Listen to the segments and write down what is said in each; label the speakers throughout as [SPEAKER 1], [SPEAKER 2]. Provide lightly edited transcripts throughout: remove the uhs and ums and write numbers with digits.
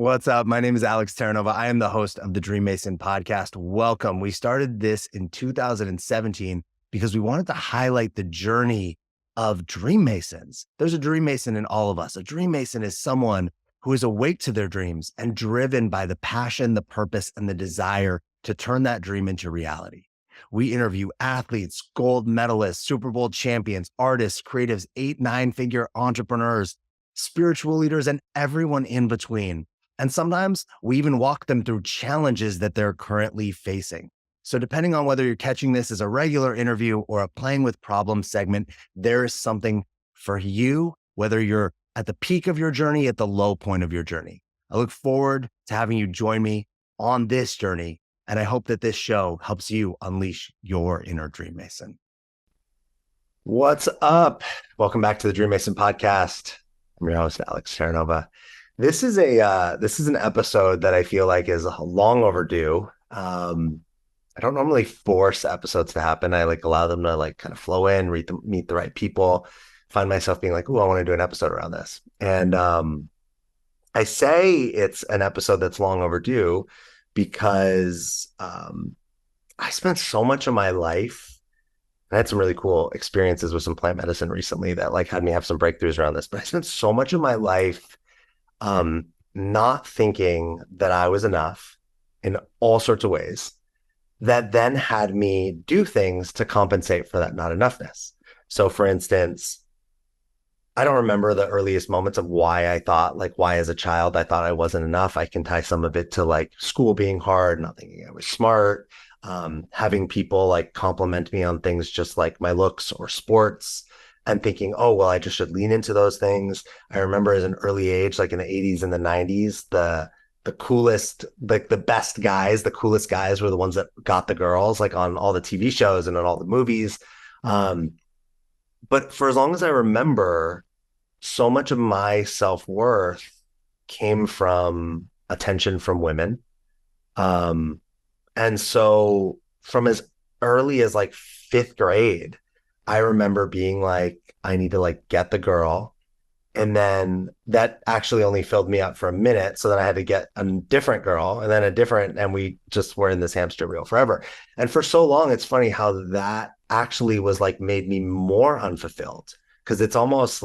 [SPEAKER 1] What's up? My name is Alex Terranova. I am the host of the DreamMason podcast. Welcome. We started this in 2017 because we wanted to highlight the journey of Dream Masons. There's a Dream Mason in all of us. A Dream Mason is someone who is awake to their dreams and driven by the passion, the purpose, and the desire to turn that dream into reality. We interview athletes, gold medalists, Super Bowl champions, artists, creatives, 8, 9-figure entrepreneurs, spiritual leaders, and everyone in between. And sometimes we even walk them through challenges that they're currently facing. So depending on whether you're catching this as a regular interview or a playing with problems segment, there is something for you, whether you're at the peak of your journey, at the low point of your journey. I look forward to having you join me on this journey. And I hope that this show helps you unleash your inner Dream Mason. What's up? Welcome back to the Dream Mason podcast. I'm your host, Alex Terranova. This is an episode that I feel like is long overdue. I don't normally force episodes to happen. I allow them to kind of flow in, meet the right people, find myself being like, oh, I want to do an episode around this. And I say it's an episode that's long overdue because I spent so much of my life. I had some really cool experiences with some plant medicine recently that had me have some breakthroughs around this. But I spent so much of my life not thinking that I was enough in all sorts of ways that then had me do things to compensate for that not enoughness. So for instance, I don't remember the earliest moments of why I thought, why as a child I thought I wasn't enough. I can tie some of it to school being hard, not thinking I was smart, having people compliment me on things just like my looks or sports, and thinking, oh, well, I just should lean into those things. I remember as an early age, in the 80s and the 90s, the coolest, the best guys, the coolest guys were the ones that got the girls, on all the TV shows and on all the movies. But for as long as I remember, so much of my self-worth came from attention from women. And so from as early as 5th grade, I remember being I need to get the girl. And then that actually only filled me up for a minute. So then I had to get a different girl and then a different, and we just were in this hamster wheel forever. And for so long, it's funny how that actually was made me more unfulfilled, because it's almost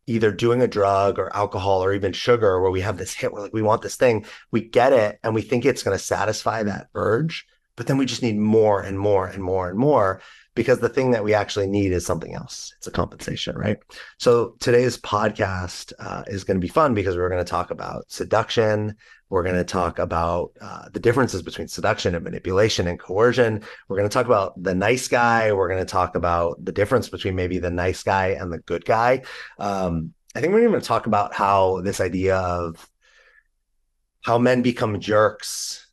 [SPEAKER 1] either doing a drug or alcohol or even sugar, where we have this hit where we want this thing, we get it and we think it's going to satisfy that urge, but then we just need more and more and more and more, because the thing that we actually need is something else. It's a compensation, right? So today's podcast is going to be fun because we're going to talk about seduction. We're going to talk about the differences between seduction and manipulation and coercion. We're going to talk about the nice guy. We're going to talk about the difference between maybe the nice guy and the good guy. I think we're going to talk about how this idea of how men become jerks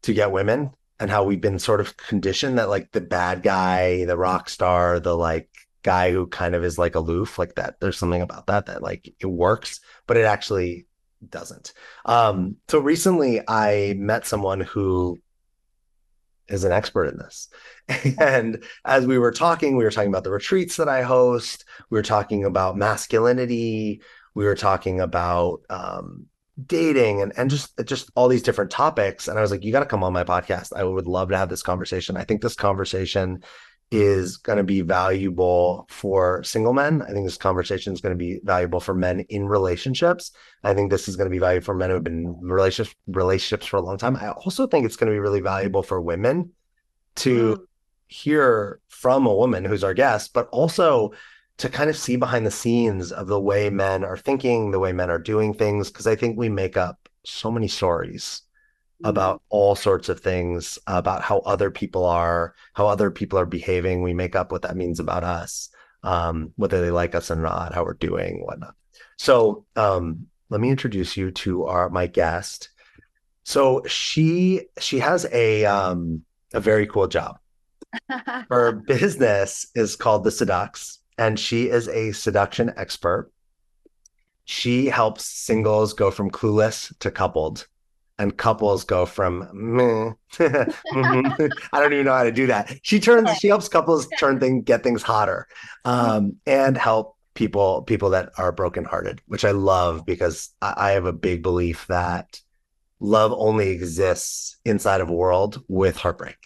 [SPEAKER 1] to get women, and how we've been sort of conditioned that the bad guy, the rock star, the guy who kind of is aloof, that there's something about that it works, but it actually doesn't. So recently I met someone who is an expert in this. And as we were talking about the retreats that I host. We were talking about masculinity. We were talking about dating and just all these different topics. And I was like, you got to come on my podcast. I would love to have this conversation. I think this conversation is going to be valuable for single men. I think this conversation is going to be valuable for men in relationships. I think this is going to be valuable for men who have been in relationships for a long time. I also think it's going to be really valuable for women to hear from a woman who's our guest, but also to kind of see behind the scenes of the way men are thinking, the way men are doing things, because I think we make up so many stories about all sorts of things, about how other people are behaving. We make up what that means about us, whether they like us or not, how we're doing, whatnot. So let me introduce you to my guest. So she has a very cool job. Her business is called The Seducts, and she is a seduction expert. She helps singles go from clueless to coupled, and couples go from I don't even know how to do that. She helps couples get things hotter, and help people that are brokenhearted, which I love because I have a big belief that love only exists inside of a world with heartbreak.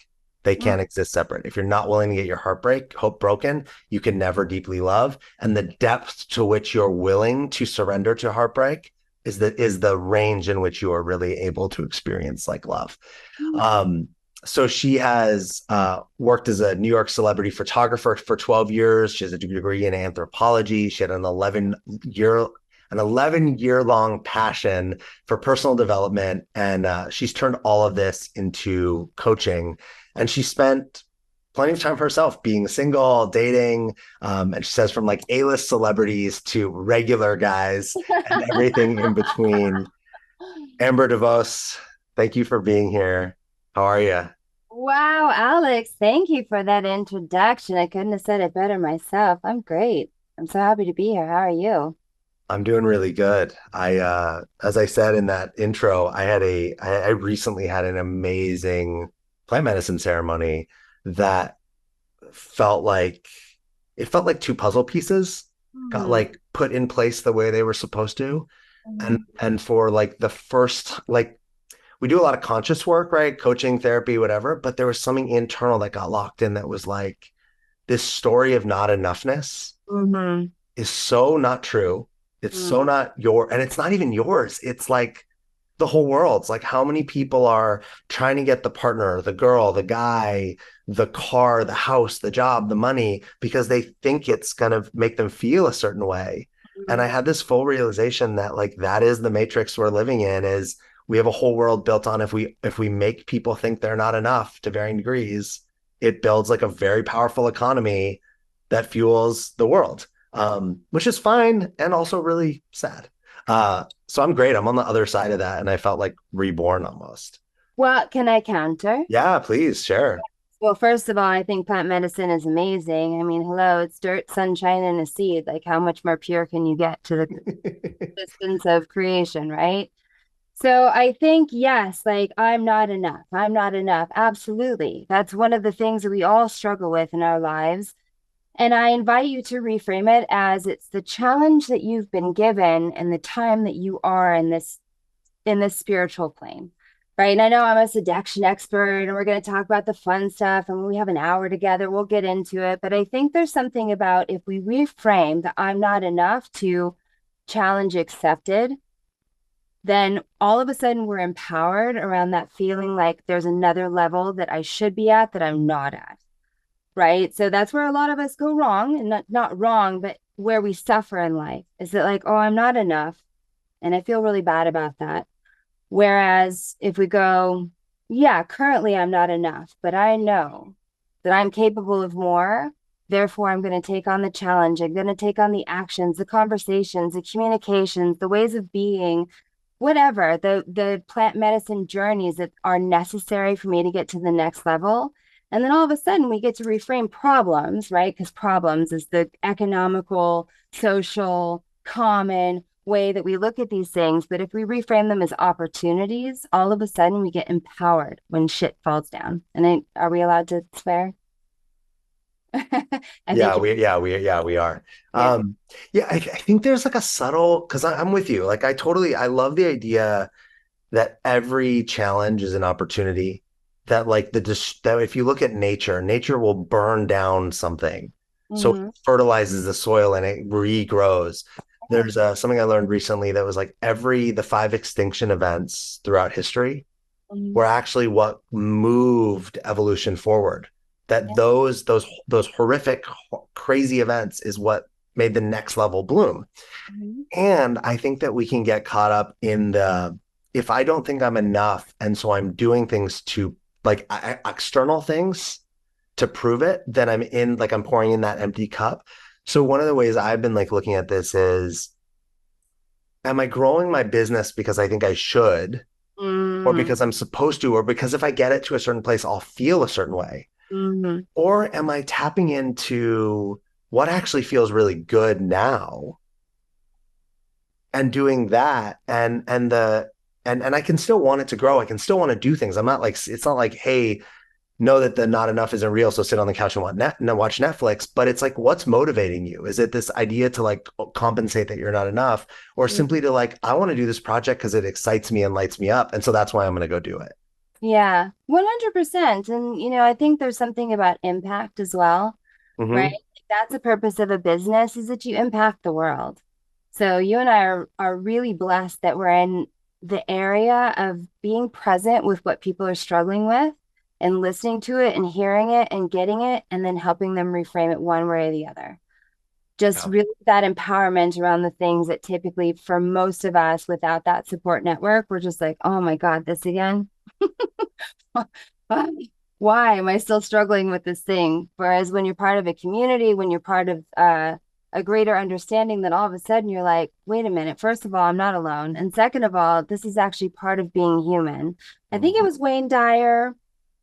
[SPEAKER 1] They can't exist separate. If you're not willing to get your hope broken, you can never deeply love. And the depth to which you're willing to surrender to heartbreak is the range in which you are really able to experience like love. Um, so she has worked as a New York celebrity photographer for 12 years. She has a degree in anthropology. She had an 11 year long passion for personal development, and she's turned all of this into coaching. And she spent plenty of time for herself, being single, dating, and she says from like A-list celebrities to regular guys and everything in between. Amber DeVos, thank you for being here. How are you?
[SPEAKER 2] Wow, Alex, thank you for that introduction. I couldn't have said it better myself. I'm great. I'm so happy to be here. How are you?
[SPEAKER 1] I'm doing really good. As I said in that intro, I recently had an amazing plant medicine ceremony that felt like it felt like two puzzle pieces got
[SPEAKER 2] Hmm.
[SPEAKER 1] like put in place the way they were supposed to. And
[SPEAKER 2] Mhm.
[SPEAKER 1] and for like the first, like, we do a lot of conscious work, right? Coaching, therapy, whatever, but there was something internal that got locked in that was like this story of not enoughness
[SPEAKER 2] Mhm.
[SPEAKER 1] is so not true. It's so not and it's not even yours. It's like the whole world's like how many people are trying to get the partner, the girl, the guy, the car, the house, the job, the money, because they think it's going to make them feel a certain way. And I
[SPEAKER 2] Mhm.
[SPEAKER 1] had this full realization that like that is the matrix we're living in, is we have a whole world built on if we make people think they're not enough to varying degrees, it builds like a very powerful economy that fuels the world, which is fine and also really sad. So I'm great. I'm on the other side of that, and I felt like reborn almost.
[SPEAKER 2] Well, can I counter?
[SPEAKER 1] Yeah, please share.
[SPEAKER 2] Well, first of all, I think plant medicine is amazing. I mean, hello, it's dirt, sunshine, and a seed. Like, how much more pure can you get to the existence of creation, right? So I think, yes, like I'm not enough. I'm not enough. Absolutely. That's one of the things that we all struggle with in our lives. And I invite you to reframe it as it's the challenge that you've been given and the time that you are in this spiritual plane. Right. And I know I'm a seduction expert and we're going to talk about the fun stuff. And when we have an hour together, we'll get into it. But I think there's something about if we reframe that I'm not enough to challenge accepted, then all of a sudden we're empowered around that feeling like there's another level that I should be at that I'm not at. Right. So that's where a lot of us go wrong, and not wrong, but where we suffer in life is that like, oh, I'm not enough. And I feel really bad about that. Whereas if we go, yeah, currently I'm not enough, but I know that I'm capable of more. Therefore, I'm going to take on the challenge. I'm going to take on the actions, the conversations, the communications, the ways of being, whatever, the plant medicine journeys that are necessary for me to get to the next level. And then all of a sudden we get to reframe problems, right? Because problems is the economical, social, common way that we look at these things. But if we reframe them as opportunities, all of a sudden we get empowered when shit falls down. Are we allowed to swear? I think
[SPEAKER 1] Yeah,
[SPEAKER 2] you're,
[SPEAKER 1] we are.
[SPEAKER 2] yeah.
[SPEAKER 1] Yeah, I think there's like a subtle, because I'm with you. Like I love the idea that every challenge is an opportunity. That like that if you look at nature, nature will burn down something, so it
[SPEAKER 2] Mm-hmm.
[SPEAKER 1] fertilizes the soil and it regrows. There's something I learned recently that was like the five extinction events throughout history
[SPEAKER 2] Mm-hmm.
[SPEAKER 1] were actually what moved evolution forward. That those horrific, crazy events is what made the next level bloom.
[SPEAKER 2] Mm-hmm.
[SPEAKER 1] And I think that we can get caught up in the if I don't think I'm enough, and so I'm doing things to like external things to prove it, then I'm pouring in that empty cup. So one of the ways I've been like looking at this is, am I growing my business because I think I should, or
[SPEAKER 2] Mm-hmm.
[SPEAKER 1] because I'm supposed to, or because if I get it to a certain place, I'll feel a certain way?
[SPEAKER 2] Mm-hmm.
[SPEAKER 1] Or am I tapping into what actually feels really good now and doing that, and I can still want it to grow. I can still want to do things. I'm not like, it's not like, hey, know that the not enough isn't real, so sit on the couch and watch Netflix. But it's like, what's motivating you? Is it this idea to like compensate that you're not enough, or simply to like, I want to do this project because it excites me and lights me up, and so that's why I'm going to go do it.
[SPEAKER 2] Yeah, 100%. And, I think there's something about impact as well, right?
[SPEAKER 1] Hmm.
[SPEAKER 2] Like, that's the purpose of a business is that you impact the world. So you and I are really blessed that we're in the area of being present with what people are struggling with and listening to it and hearing it and getting it and then helping them reframe it one way or the other. Just
[SPEAKER 1] Yeah.
[SPEAKER 2] really that empowerment around the things that typically for most of us without that support network, we're just like, oh my God, this again. Why am I still struggling with this thing? Whereas when you're part of a community, when you're part of a greater understanding, then all of a sudden you're like, wait a minute. First of all, I'm not alone. And second of all, this is actually part of being human. I think it
[SPEAKER 1] Mhm.
[SPEAKER 2] was Wayne Dyer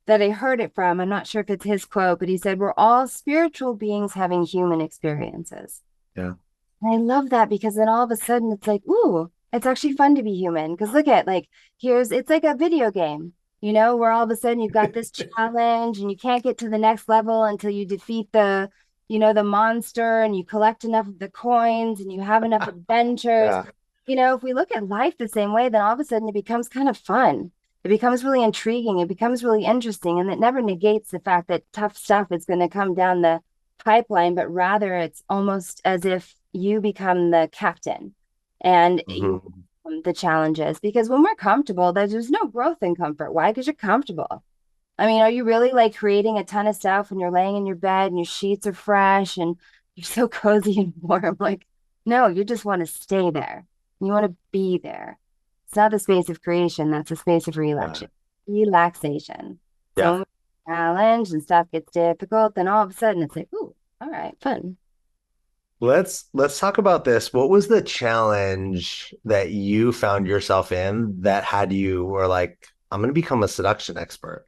[SPEAKER 2] that I heard it from. I'm not sure if it's his quote, but he said, we're all spiritual beings having human experiences.
[SPEAKER 1] Yeah.
[SPEAKER 2] And I love that because then all of a sudden it's like, ooh, it's actually fun to be human. Because look at like, it's like a video game, where all of a sudden you've got this challenge and you can't get to the next level until you defeat the monster and you collect enough of the coins and you have enough adventures.
[SPEAKER 1] Yeah.
[SPEAKER 2] If we look at life the same way, then all of a sudden it becomes kind of fun. It becomes really intriguing. It becomes really interesting. And it never negates the fact that tough stuff is going to come down the pipeline, but rather it's almost as if you become the captain and you
[SPEAKER 1] Hmm.
[SPEAKER 2] the challenges. Because when we're comfortable, there's no growth in comfort. Why? Because you're comfortable. I mean, are you really like creating a ton of stuff when you're laying in your bed and your sheets are fresh and you're so cozy and warm? Like, no, you just want to stay there. You want to be there. It's not the space of creation, that's a space of
[SPEAKER 1] Yeah.
[SPEAKER 2] relaxation. So
[SPEAKER 1] Yeah.
[SPEAKER 2] when we're challenged and stuff gets difficult, then all of a sudden it's like, ooh, all right, fun.
[SPEAKER 1] Let's talk about this. What was the challenge that you found yourself in that had you were like, I'm going to become a seduction expert?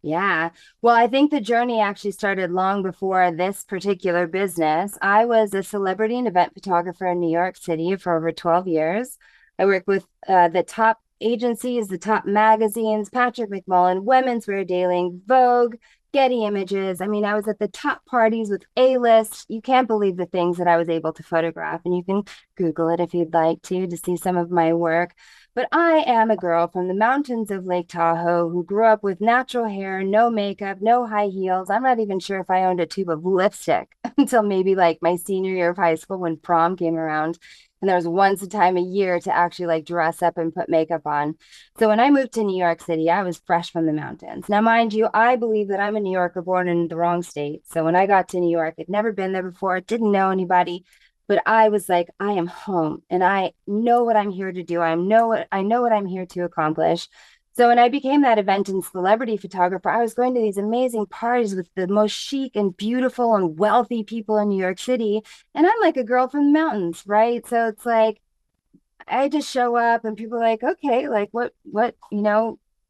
[SPEAKER 2] Yeah. Well, I think the journey actually started long before this particular business. I was a celebrity and event photographer in New York City for over 12 years. I worked with the top agencies, the top magazines, Patrick McMullen, Women's Wear Daily, Vogue, Getty Images. I mean, I was at the top parties with A-list. You can't believe the things that I was able to photograph. And you can Google it if you'd like to see some of my work. But I am a girl from the mountains of Lake Tahoe who grew up with natural hair, no makeup, no high heels. I'm not even sure if I owned a tube of lipstick until maybe like my senior year of high school when prom came around. And there was once a time a year to actually like dress up and put makeup on. So when I moved to New York City, I was fresh from the mountains. Now, mind you, I believe that I'm a New Yorker born in the wrong state. So when I got to New York, I'd never been there before, didn't know anybody, but I was like, I am home and I know what I'm here to do. I know what I'm here to accomplish. So when I became that event and celebrity photographer, I was going to these amazing parties with the most chic and beautiful and wealthy people in New York City. And I'm like a girl from the mountains, right? So it's like I just show up and people are like, okay, like what,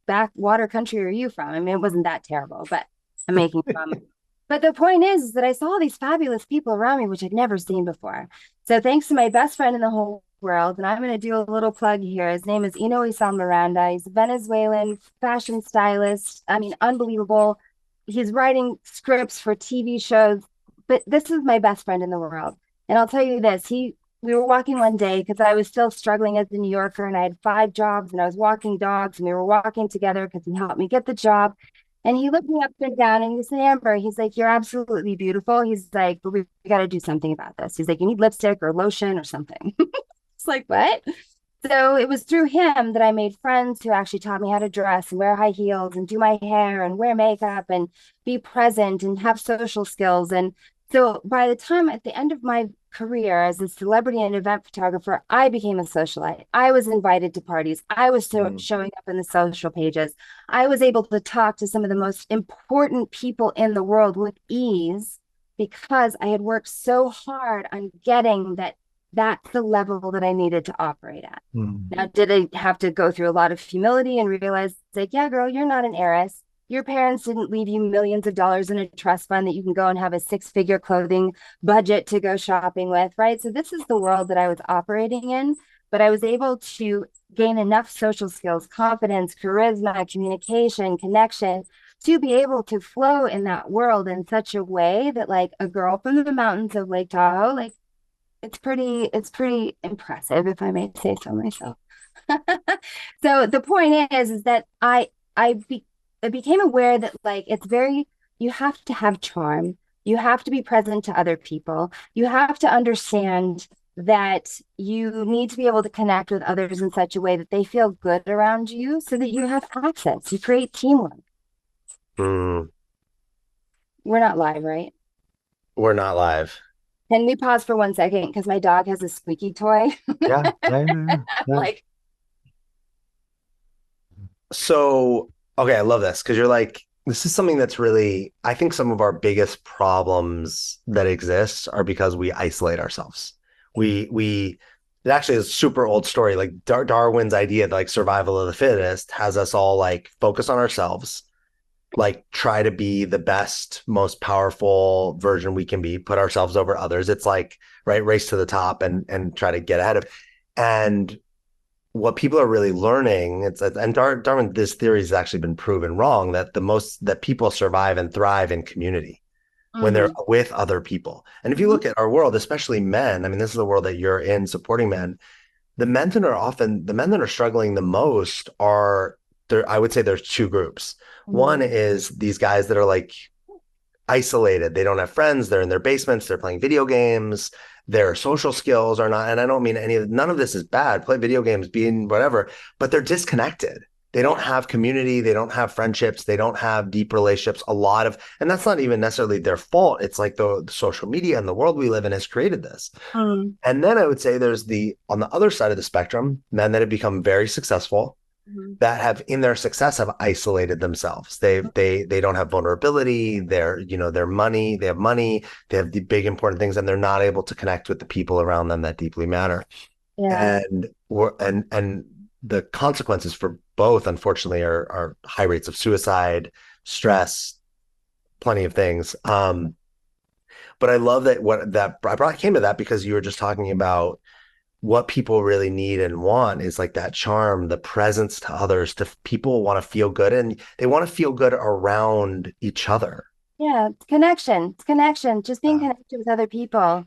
[SPEAKER 2] backwater country are you from? I mean, it wasn't that terrible, but I'm making fun. But the point is that I saw all these fabulous people around me, which I'd never seen before. So thanks to my best friend in the whole world, and I'm going to do a little plug here. His name is Ino Isam Miranda. He's a Venezuelan fashion stylist. I mean, unbelievable. He's writing scripts for TV shows, but this is my best friend in the world. And I'll tell you this, we were walking one day because I was still struggling as a New Yorker and I had 5 jobs and I was walking dogs and we were walking together because he helped me get the job. And he looked me up and down and he said, Amber, he's like, you're absolutely beautiful. He's like, but we got to do something about this. He's like, you need lipstick or lotion or something. It's like, what? So it was through him that I made friends who actually taught me how to dress and wear high heels and do my hair and wear makeup and be present and have social skills. And so by the time at the end of my career as a celebrity and event photographer, I became a socialite. I was invited to parties. I was
[SPEAKER 1] Mm.
[SPEAKER 2] showing up in the social pages. I was able to talk to some of the most important people in the world with ease because I had worked so hard on getting that that's the level that I needed to operate at.
[SPEAKER 1] Mm.
[SPEAKER 2] Now, did I have to go through a lot of humility and realize, like, yeah, girl, you're not an heiress. Your parents didn't leave you millions of dollars in a trust fund that you can go and have a 6-figure clothing budget to go shopping with, right? So, this is the world that I was operating in, but I was able to gain enough social skills, confidence, charisma, communication, connection to be able to flow in that world in such a way that like a girl from the mountains of Lake Tahoe, like it's pretty impressive, if I may say so myself. So the point is that I became aware that like it's very you have to have charm. You have to be present to other people. You have to understand that you need to be able to connect with others in such a way that they feel good around you so that you have access. You create teamwork.
[SPEAKER 1] Mm,
[SPEAKER 2] We're not live, right?
[SPEAKER 1] we're not live.
[SPEAKER 2] Can we pause for 1 second? Because my dog has a squeaky toy.
[SPEAKER 1] Yeah, yeah, yeah, yeah.
[SPEAKER 2] I'm
[SPEAKER 1] Yeah.
[SPEAKER 2] like,
[SPEAKER 1] So, okay, I love this because you're like, this is something that's really, I think some of our biggest problems that exist are because we isolate ourselves. We, it actually is a super old story. Like Darwin's idea that like survival of the fittest has us all like focus on ourselves, like try to be the best, most powerful version we can be, put ourselves over others. It's like, right, race to the top and try to get ahead of. And what people are really learning, it's and Darwin, this theory has actually been proven wrong that the most that people survive and thrive in community when they're
[SPEAKER 2] mm-hmm,
[SPEAKER 1] with other people. And if you
[SPEAKER 2] mm-hmm,
[SPEAKER 1] look at our world, especially men, I mean, this is the world that you're in supporting men. The men that are struggling the most are there. I would say there's two groups.
[SPEAKER 2] mm-hmm.
[SPEAKER 1] One is these guys that are like isolated. They don't have friends. They're in their basements. They're playing video games. Their social skills are not, and I don't mean none of this is bad. Play video games, being whatever, but they're disconnected. They don't
[SPEAKER 2] Yeah.
[SPEAKER 1] have community. They don't have friendships. They don't have deep relationships. A lot of, and that's not even necessarily their fault. It's like the social media and the world we live in has created this.
[SPEAKER 2] Mm-hmm.
[SPEAKER 1] And then I would say there's on the other side of the spectrum, men that have become very successful that have in their success have isolated themselves. They don't have vulnerability. Their money, they have money, they have the big important things, and they're not able to connect with the people around them that deeply matter.
[SPEAKER 2] Yeah.
[SPEAKER 1] And the consequences for both, unfortunately, are high rates of suicide, stress, plenty of things. But I love that what that I brought came to that because you were just talking about what people really need and want is like that charm, the presence to others, to people want to feel good and they want to feel good around each other.
[SPEAKER 2] Yeah, it's connection. It's connection. Just being
[SPEAKER 1] Uh,
[SPEAKER 2] connected with other people,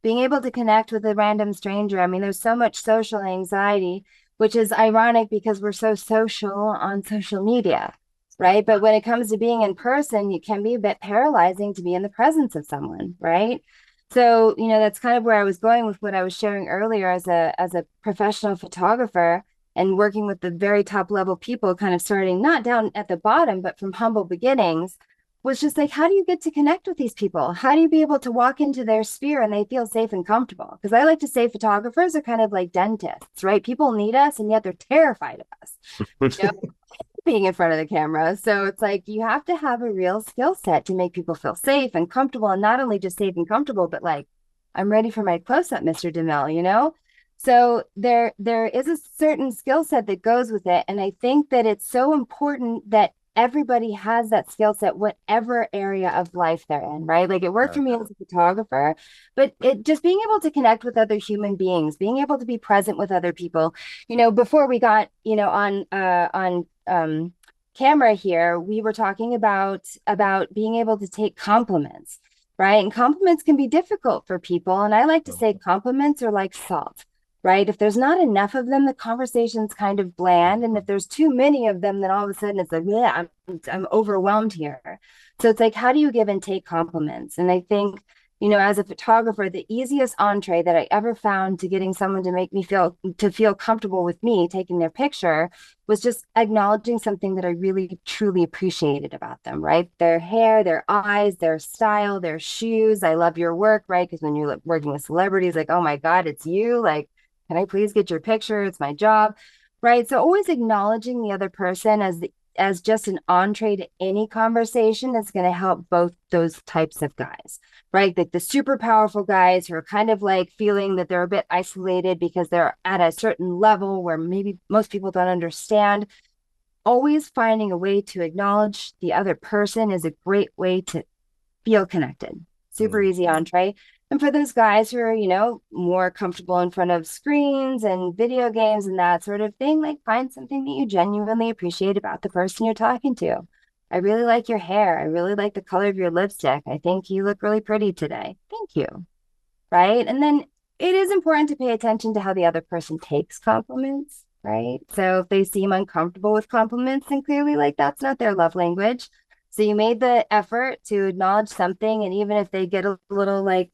[SPEAKER 2] being able to connect with a random stranger. I mean, there's so much social anxiety, which is ironic because we're so social on social media, right? But when it comes to being in person, it can be a bit paralyzing to be in the presence of someone, right? So, that's kind of where I was going with what I was sharing earlier as a professional photographer and working with the very top level people, kind of starting not down at the bottom, but from humble beginnings was just like, how do you get to connect with these people? How do you be able to walk into their sphere and they feel safe and comfortable? Because I like to say photographers are kind of like dentists, right? People need us and yet they're terrified of us, you know, being in front of the camera. So it's like you have to have a real skill set to make people feel safe and comfortable, and not only just safe and comfortable, but like, I'm ready for my close-up, Mr. DeMille. So there is a certain skill set that goes with it. And I think that it's so important that everybody has that skill set, whatever area of life they're in, right? Like it worked for me as a photographer, but it just being able to connect with other human beings, being able to be present with other people. Before we got, on camera here, we were talking about being able to take compliments, right? And compliments can be difficult for people. And I like to say compliments are like salt, right? If there's not enough of them, the conversation's kind of bland. And if there's too many of them, then all of a sudden it's like, yeah, I'm overwhelmed here. So it's like, how do you give and take compliments? And I think, as a photographer, the easiest entree that I ever found to getting someone to make me feel comfortable with me taking their picture was just acknowledging something that I really truly appreciated about them, right? Their hair, their eyes, their style, their shoes. I love your work, right? Because when you're working with celebrities, like, oh my God, it's you. Like, can I please get your picture? It's my job, right? So always acknowledging the other person as just an entree to any conversation is going to help both those types of guys, right? Like the super powerful guys who are kind of like feeling that they're a bit isolated because they're at a certain level where maybe most people don't understand. Always finding a way to acknowledge the other person is a great way to feel connected. Super easy entree. And for those guys who are, more comfortable in front of screens and video games and that sort of thing, like find something that you genuinely appreciate about the person you're talking to, I really like your hair. I really like the color of your lipstick. I think you look really pretty today. Thank you. Right. And then it is important to pay attention to how the other person takes compliments. Right. So if they seem uncomfortable with compliments, then clearly, like, that's not their love language. So you made the effort to acknowledge something. And even if they get a little like,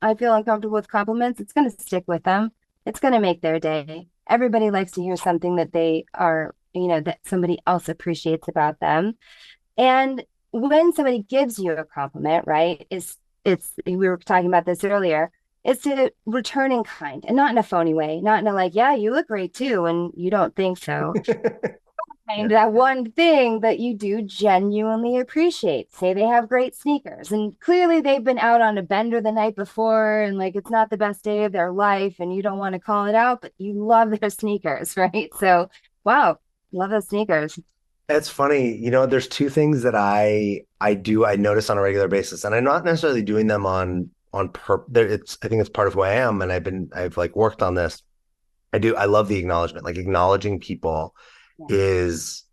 [SPEAKER 2] I feel uncomfortable with compliments, it's going to stick with them. It's going to make their day. Everybody likes to hear something that they are, that somebody else appreciates about them. And when somebody gives you a compliment, right, it's we were talking about this earlier, it's to return in kind and not in a phony way, not in a like, yeah, you look great too, and you don't think so.
[SPEAKER 1] Yeah.
[SPEAKER 2] And that one thing that you do genuinely appreciate. Say they have great sneakers, and clearly they've been out on a bender the night before, and like it's not the best day of their life, and you don't want to call it out, but you love their sneakers, right? So, wow, love those sneakers.
[SPEAKER 1] It's funny, there's two things that I notice on a regular basis, and I'm not necessarily doing them on it's I think it's part of who I am, and I've like worked on this. I love the acknowledgement. Like acknowledging people
[SPEAKER 2] Yeah,
[SPEAKER 1] is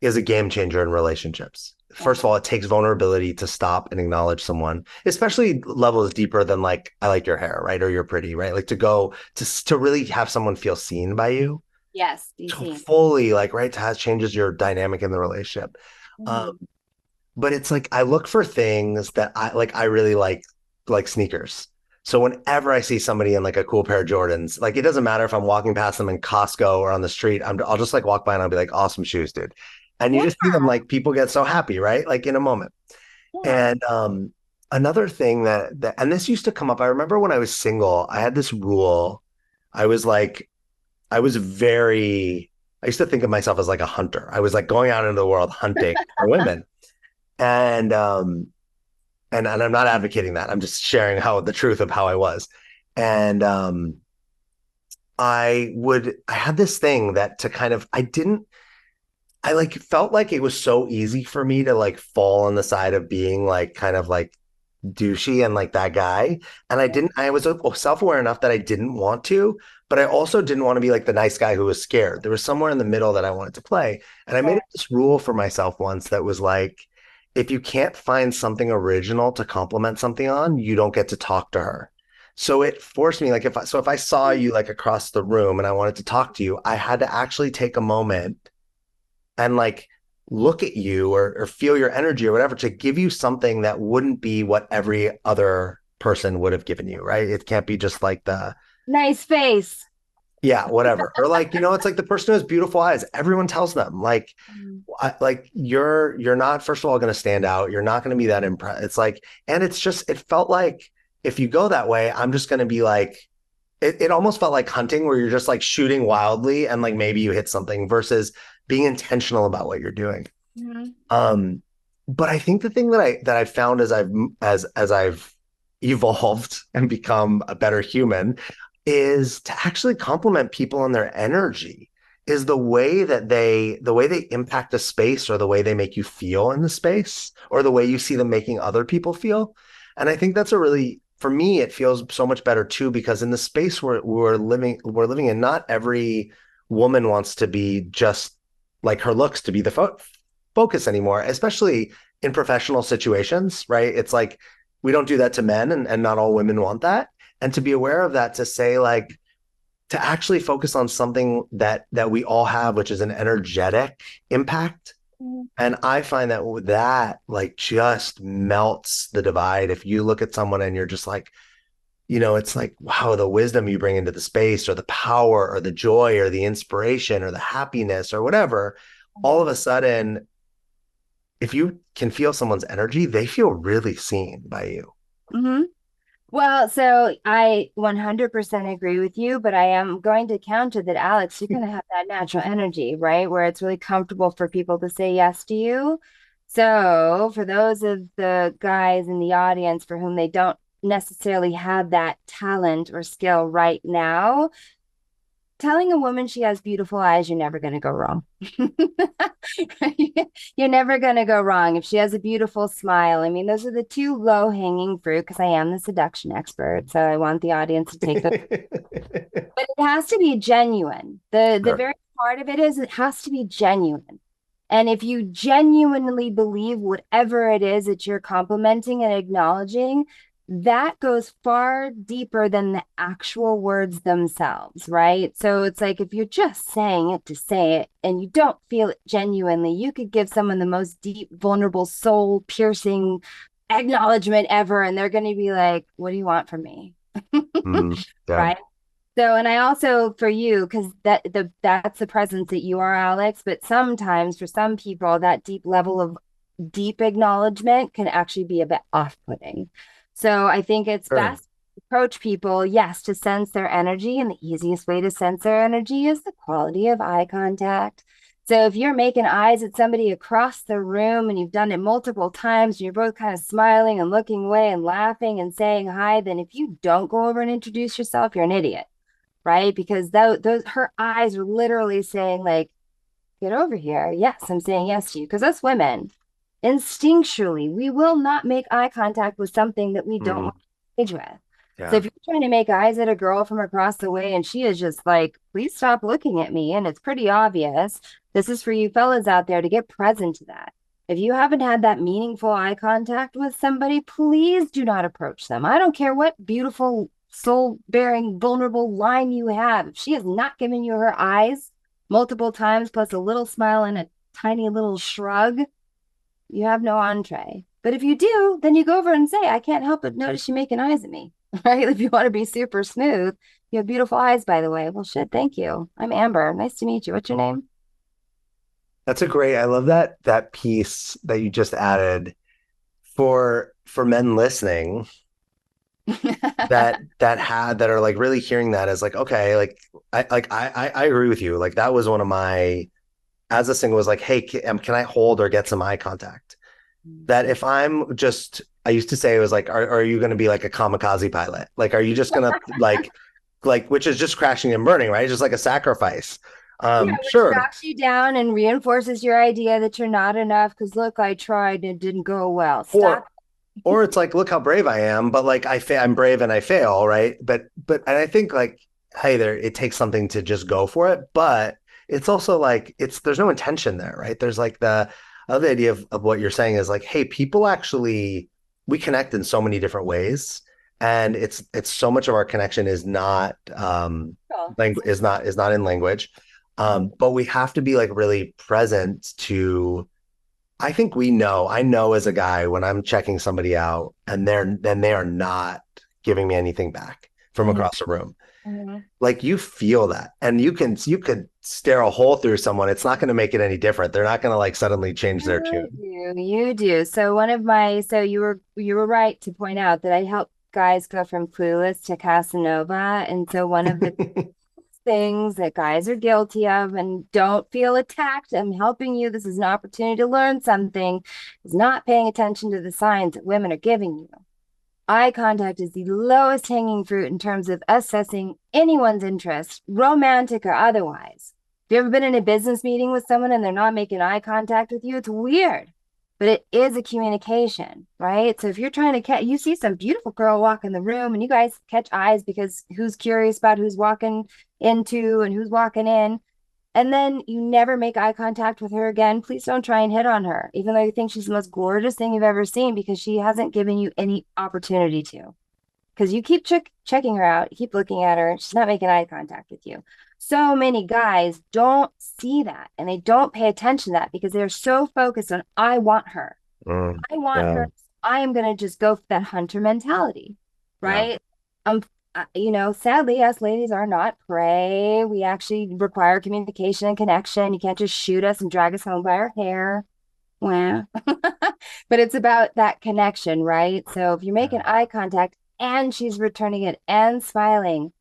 [SPEAKER 1] a game changer in relationships.
[SPEAKER 2] yeah,
[SPEAKER 1] First of all, it takes vulnerability to stop and acknowledge someone, especially levels deeper than like I like your hair, right? Or you're pretty, right? Like to go to really have someone feel seen by you
[SPEAKER 2] yes, be
[SPEAKER 1] to
[SPEAKER 2] seen.
[SPEAKER 1] fully like right to has changes your dynamic in the relationship. Um,
[SPEAKER 2] Mhm.
[SPEAKER 1] but it's like I look for things that I really like sneakers. So whenever I see somebody in like a cool pair of Jordans, like it doesn't matter if I'm walking past them in Costco or on the street, I'll just like walk by and I'll be like, awesome shoes, dude. And you
[SPEAKER 2] Yeah,
[SPEAKER 1] just see them like people get so happy, right? Like in a moment.
[SPEAKER 2] yeah.
[SPEAKER 1] And another thing that and this used to come up. I remember when I was single, I had this rule. I was like, I was very I used to think of myself as like a hunter. I was like going out into the world hunting for women. And and I'm not advocating that. I'm just sharing how the truth of how I was. And I had this thing that to kind of I like felt like it was so easy for me to like fall on the side of being like kind of like douchey and like that guy. And I was self-aware enough that I didn't want to, but I also didn't want to be like the nice guy who was scared. There was somewhere in the middle that I wanted to play. And I made
[SPEAKER 2] Sure.
[SPEAKER 1] this rule for myself once that was like, if you can't find something original to compliment something on, you don't get to talk to her. So it forced me like if I saw you like across the room and I wanted to talk to you, I had to actually take a moment and like look at you or feel your energy or whatever to give you something that wouldn't be what every other person would have given you, right? It can't be just like the,
[SPEAKER 2] Nice face.
[SPEAKER 1] yeah, whatever. Or like, it's like the person who has beautiful eyes. Everyone tells them like,
[SPEAKER 2] Mm.
[SPEAKER 1] like you're not, first of all, going to stand out. You're not going to be that impressed. It's like, and it's just, it felt like if you go that way, I'm just going to be like, it almost felt like hunting where you're just like shooting wildly and like maybe you hit something versus being intentional about what you're doing.
[SPEAKER 2] Mhm.
[SPEAKER 1] Um, but I think the thing that I found as I've evolved and become a better human is to actually compliment people on their energy is the way they impact the space or the way they make you feel in the space or the way you see them making other people feel. And I think that's a really for me it feels so much better too because in the space we're living in, not every woman wants to be just like her looks to be the focus anymore, especially in professional situations, right? It's like we don't do that to men, and not all women want that. And to be aware of that, to say like, to actually focus on something that we all have, which is an energetic impact. And I find that that like just melts the divide. If you look at someone and you're just like, it's like, wow, the wisdom you bring into the space or the power or the joy or the inspiration or the happiness or whatever, all of a sudden if you can feel someone's energy, they feel really seen by you.
[SPEAKER 2] Mhm. Well, so I 100% agree with you, but I am going to counter that, Alex, you're going to have that natural energy, right? Where it's really comfortable for people to say yes to you. So, for those of the guys in the audience for whom they don't necessarily have that talent or skill right now, telling a woman she has beautiful eyes, you're never going to go wrong. You're never going to go wrong if she has a beautiful smile. I mean, those are the two low hanging fruit because I am the seduction expert. So I want the audience to take the, but it has to be genuine. The
[SPEAKER 1] Sure.
[SPEAKER 2] very part of it is it has to be genuine. And if you genuinely believe whatever it is that you're complimenting and acknowledging, that goes far deeper than the actual words themselves, right? So it's like if you're just saying it to say it and you don't feel it genuinely, you could give someone the most deep, vulnerable, soul piercing acknowledgement ever, and they're going to be like, what do you want from me?
[SPEAKER 1] Mm, yeah.
[SPEAKER 2] Right. So, and I also for you, because that's the presence that you are, Alex. But sometimes for some people, that deep level of deep acknowledgement can actually be a bit off-putting. So I think it's
[SPEAKER 1] Sure.
[SPEAKER 2] best to approach people, yes, to sense their energy. And the easiest way to sense their energy is the quality of eye contact. So if you're making eyes at somebody across the room and you've done it multiple times and you're both kind of smiling and looking away and laughing and saying hi, then if you don't go over and introduce yourself, you're an idiot, right? Because those her eyes are literally saying like, get over here. Yes, I'm saying yes to you. Because us women, instinctually, we will not make eye contact with something that we don't
[SPEAKER 1] Mm,
[SPEAKER 2] want to engage with. So
[SPEAKER 1] yeah.
[SPEAKER 2] if you're trying to make eyes at a girl from across the way and she is just like, please stop looking at me, and it's pretty obvious, this is for you fellas out there to get present to that. If you haven't had that meaningful eye contact with somebody, please do not approach them. I don't care what beautiful, soul bearing, vulnerable line you have. If she has not given you her eyes multiple times, plus a little smile and a tiny little shrug, you have no entree. But if you do, then you go over and say, I can't help but notice you making eyes at me, right? If you want to be super smooth, you have beautiful eyes, by the way. Well, shit, thank you. I'm Amber. Nice to meet you. What's your name?
[SPEAKER 1] That's a great, I love that piece that you just added for men listening that are like really hearing that as like, okay, like I agree with you. Like that was one of my as a single was like, hey, can I hold or get some eye contact? That if I'm just, I used to say it was like, are you going to be like a kamikaze pilot? Like, are you just going to which is just crashing and burning, right? Just like a sacrifice.
[SPEAKER 2] Yeah, which
[SPEAKER 1] Sure.
[SPEAKER 2] knocks you down and reinforces your idea that you're not enough because look, I tried and it didn't go well. Stop.
[SPEAKER 1] Or it's like, look how brave I am, but like I'm brave and I fail, right? And I think like, hey, there it takes something to just go for it, but it's also like there's no intention there, right? There's like the other idea of what you're saying is like, hey, people actually we connect in so many different ways, and it's so much of our connection is not
[SPEAKER 2] Cool.
[SPEAKER 1] language is not in language, but we have to be like really present to I think I know as a guy when I'm checking somebody out and they are not giving me anything back from
[SPEAKER 2] Mhm,
[SPEAKER 1] across the room.
[SPEAKER 2] mhm.
[SPEAKER 1] Like you feel that. And you could stare a hole through someone. It's not going to make it any different. They're not going to like suddenly change their
[SPEAKER 2] You
[SPEAKER 1] tune.
[SPEAKER 2] do, you do. So you were right to point out that I help guys go from clueless to Casanova. And so one of the things that guys are guilty of, and don't feel attacked, I'm helping you. This is an opportunity to learn something, is not paying attention to the signs that women are giving you. Eye contact is the lowest hanging fruit in terms of assessing anyone's interest, romantic or otherwise. Have you ever been in a business meeting with someone and they're not making eye contact with you? It's weird, but it is a communication, right? So if you're trying to catch, you see some beautiful girl walk in the room and you guys catch eyes because who's curious about who's walking into and who's walking in, and then you never make eye contact with her again, please don't try and hit on her, even though you think she's the most gorgeous thing you've ever seen, because she hasn't given you any opportunity to. Because you keep checking her out, you keep looking at her, she's not making eye contact with you. So many guys don't see that and they don't pay attention to that because they're so focused on, I want her.
[SPEAKER 1] Mm,
[SPEAKER 2] I want
[SPEAKER 1] yeah,
[SPEAKER 2] her. I am going to just go for that hunter mentality,
[SPEAKER 1] yeah,
[SPEAKER 2] right? Um, sadly, us ladies are not prey. We actually require communication and connection. You can't just shoot us and drag us home by our hair. Wow. But it's about that connection, right? So if you're making eye contact and she's returning it and smiling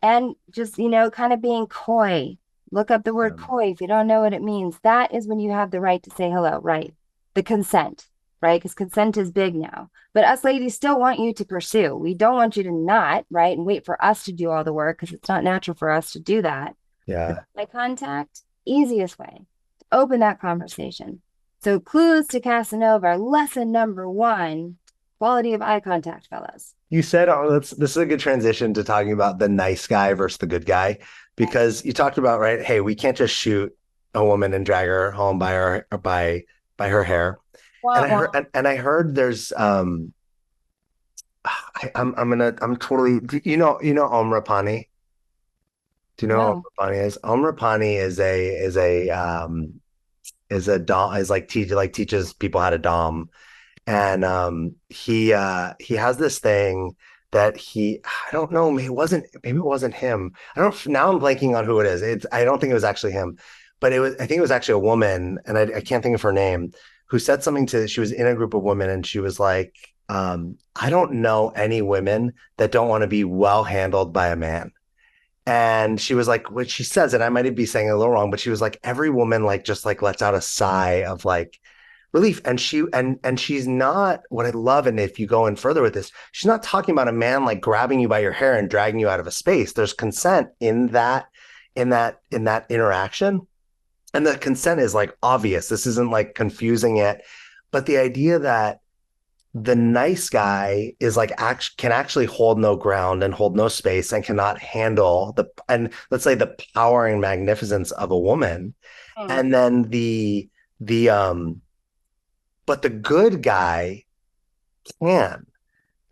[SPEAKER 2] and just, kind of being coy, look up the word
[SPEAKER 1] yeah,
[SPEAKER 2] coy if you don't know what it means. That is when you have the right to say hello, right? The consent, right? Because consent is big now. But us ladies still want you to pursue. We don't want you to not, right? And wait for us to do all the work because it's not natural for us to do that. But
[SPEAKER 1] yeah.
[SPEAKER 2] eye contact, easiest way to open that conversation. So clues to Casanova, lesson number one, quality of eye contact, fellas.
[SPEAKER 1] You said, oh, this is a good transition to talking about the nice guy versus the good guy, because you talked about, right? Hey, we can't just shoot a woman and drag her home by her hair. And
[SPEAKER 2] Wah,
[SPEAKER 1] I heard
[SPEAKER 2] wah.
[SPEAKER 1] and I heard there's I'm totally you know Omrapani. Do you know
[SPEAKER 2] No.
[SPEAKER 1] what Omrapani is? Omrapani is a dom is like teaches people how to dom. And he has this thing that he I don't know, maybe it wasn't him. I don't now I'm blanking on who it is. I don't think it was actually him, but it was I think it was actually a woman, and I can't think of her name, who said something to she was in a group of women and she was like, I don't know any women that don't want to be well handled by a man. And she was like, when she says it, I might be saying it a little wrong, but she was like, every woman like just like lets out a sigh of like relief. And she's not what I love. And if you go in further with this, she's not talking about a man like grabbing you by your hair and dragging you out of a space. There's consent in that interaction. And the consent is like obvious. This isn't like confusing it. But the idea that the nice guy is like can actually hold no ground and hold no space and cannot handle the and let's say the power and magnificence of a woman,
[SPEAKER 2] Hmm.
[SPEAKER 1] and then the but the good guy can.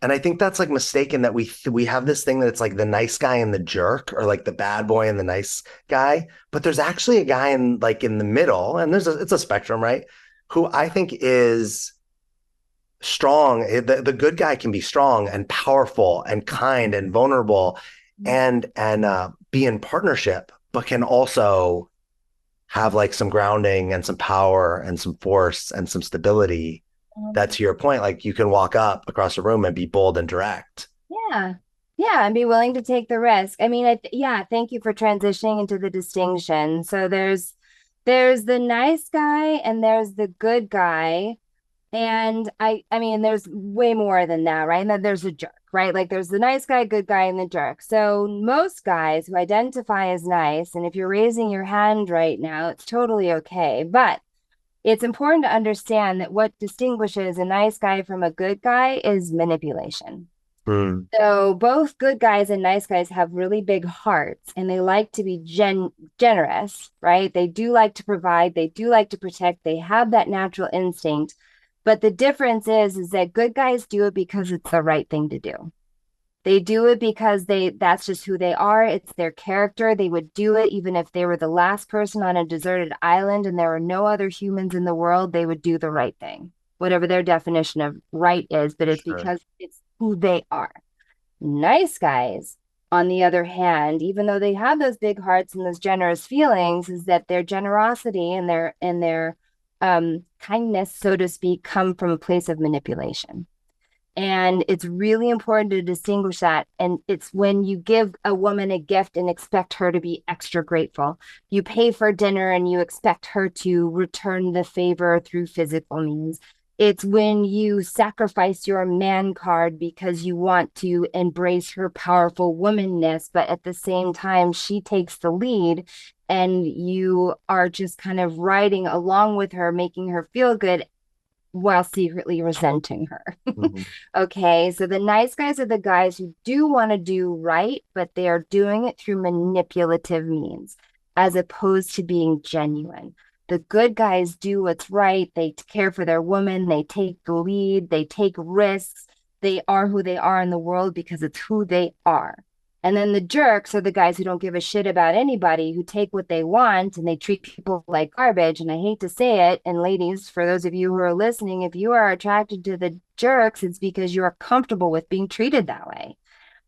[SPEAKER 1] And I think that's like mistaken that we have this thing that it's like the nice guy and the jerk, or like the bad boy and the nice guy, but there's actually a guy in the middle, and it's a spectrum, right? Who I think is strong. The good guy can be strong and powerful and kind and vulnerable and be in partnership, but can also have like some grounding and some power and some force and some stability. That to your point, like you can walk up across the room and be bold and direct.
[SPEAKER 2] Yeah. Yeah, and be willing to take the risk. I mean, yeah, thank you for transitioning into the distinction. So there's the nice guy and there's the good guy. And I mean, there's way more than that, right? And then there's a jerk, right? Like there's the nice guy, good guy, and the jerk. So most guys who identify as nice, and if you're raising your hand right now, it's totally okay. But it's important to understand that what distinguishes a nice guy from a good guy is manipulation.
[SPEAKER 1] Mm,
[SPEAKER 2] So both good guys and nice guys have really big hearts and they like to be generous, right? They do like to provide, they do like to protect, they have that natural instinct. But the difference is that good guys do it because it's the right thing to do. They do it because that's just who they are. It's their character. They would do it even if they were the last person on a deserted island and there were no other humans in the world, they would do the right thing. Whatever their definition of right is, but it's
[SPEAKER 1] sure.
[SPEAKER 2] because it's who they are. Nice guys, on the other hand, even though they have those big hearts and those generous feelings, is that their generosity and their kindness, so to speak, come from a place of manipulation. And it's really important to distinguish that. And it's when you give a woman a gift and expect her to be extra grateful. You pay for dinner and you expect her to return the favor through physical means. It's when you sacrifice your man card because you want to embrace her powerful womanness, but at the same time, she takes the lead and you are just kind of riding along with her, making her feel good while secretly resenting her.
[SPEAKER 1] Mhm.
[SPEAKER 2] Okay, so the nice guys are the guys who do want to do right, but they are doing it through manipulative means as opposed to being genuine. The good guys do what's right. They care for their woman. They take the lead. They take risks. They are who they are in the world because it's who they are. And then the jerks are the guys who don't give a shit about anybody, who take what they want and they treat people like garbage. And I hate to say it. And ladies, for those of you who are listening, if you are attracted to the jerks, it's because you are comfortable with being treated that way.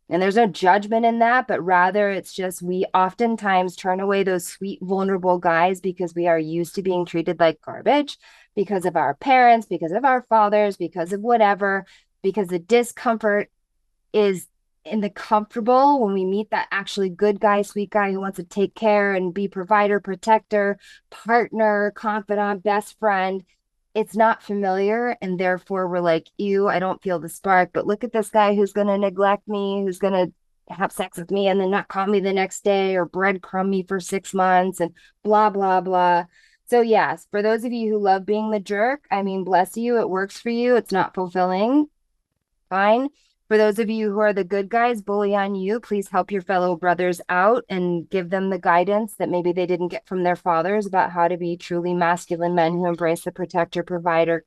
[SPEAKER 2] And there's no judgment in that, but rather it's just we oftentimes turn away those sweet, vulnerable guys because we are used to being treated like garbage because of our parents, because of our fathers, because of whatever, because the discomfort is in the comfortable when we meet that actually good guy, sweet guy who wants to take care and be provider, protector, partner, confidant, best friend. It's not familiar. And therefore, we're like, ew, I don't feel the spark. But look at this guy who's going to neglect me, who's going to have sex with me and then not call me the next day or breadcrumb me for 6 months and blah, blah, blah. So, yes, for those of you who love being the jerk, I mean, bless you, it works for you. It's not fulfilling. Fine. For those of you who are the good guys, bully on you. Please help your fellow brothers out and give them the guidance that maybe they didn't get from their fathers about how to be truly masculine men who embrace the protector, provider,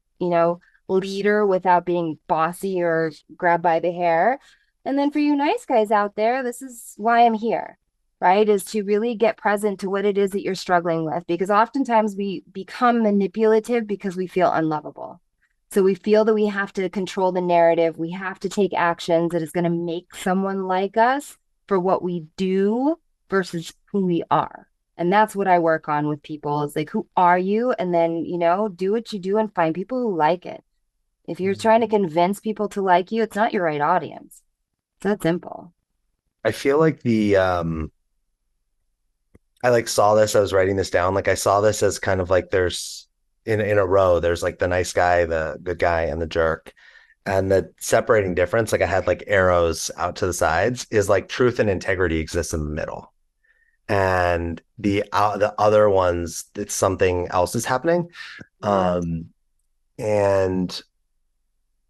[SPEAKER 2] leader without being bossy or grabbed by the hair. And then for you nice guys out there, this is why I'm here, right? Is to really get present to what it is that you're struggling with. Because oftentimes we become manipulative because we feel unlovable. So we feel that we have to control the narrative. We have to take actions that is going to make someone like us for what we do versus who we are. And that's what I work on with people is like, who are you? And then, do what you do and find people who like it. If you're trying to convince people to like you, it's not your right audience. It's that simple.
[SPEAKER 1] I feel like I like saw this, I was writing this down. Like I saw this as kind of like there's in a row, there's like the nice guy, the good guy, and the jerk. And the separating difference, like I had like arrows out to the sides, is like truth and integrity exists in the middle. And the other ones, it's something else is happening.
[SPEAKER 2] Yeah.
[SPEAKER 1] And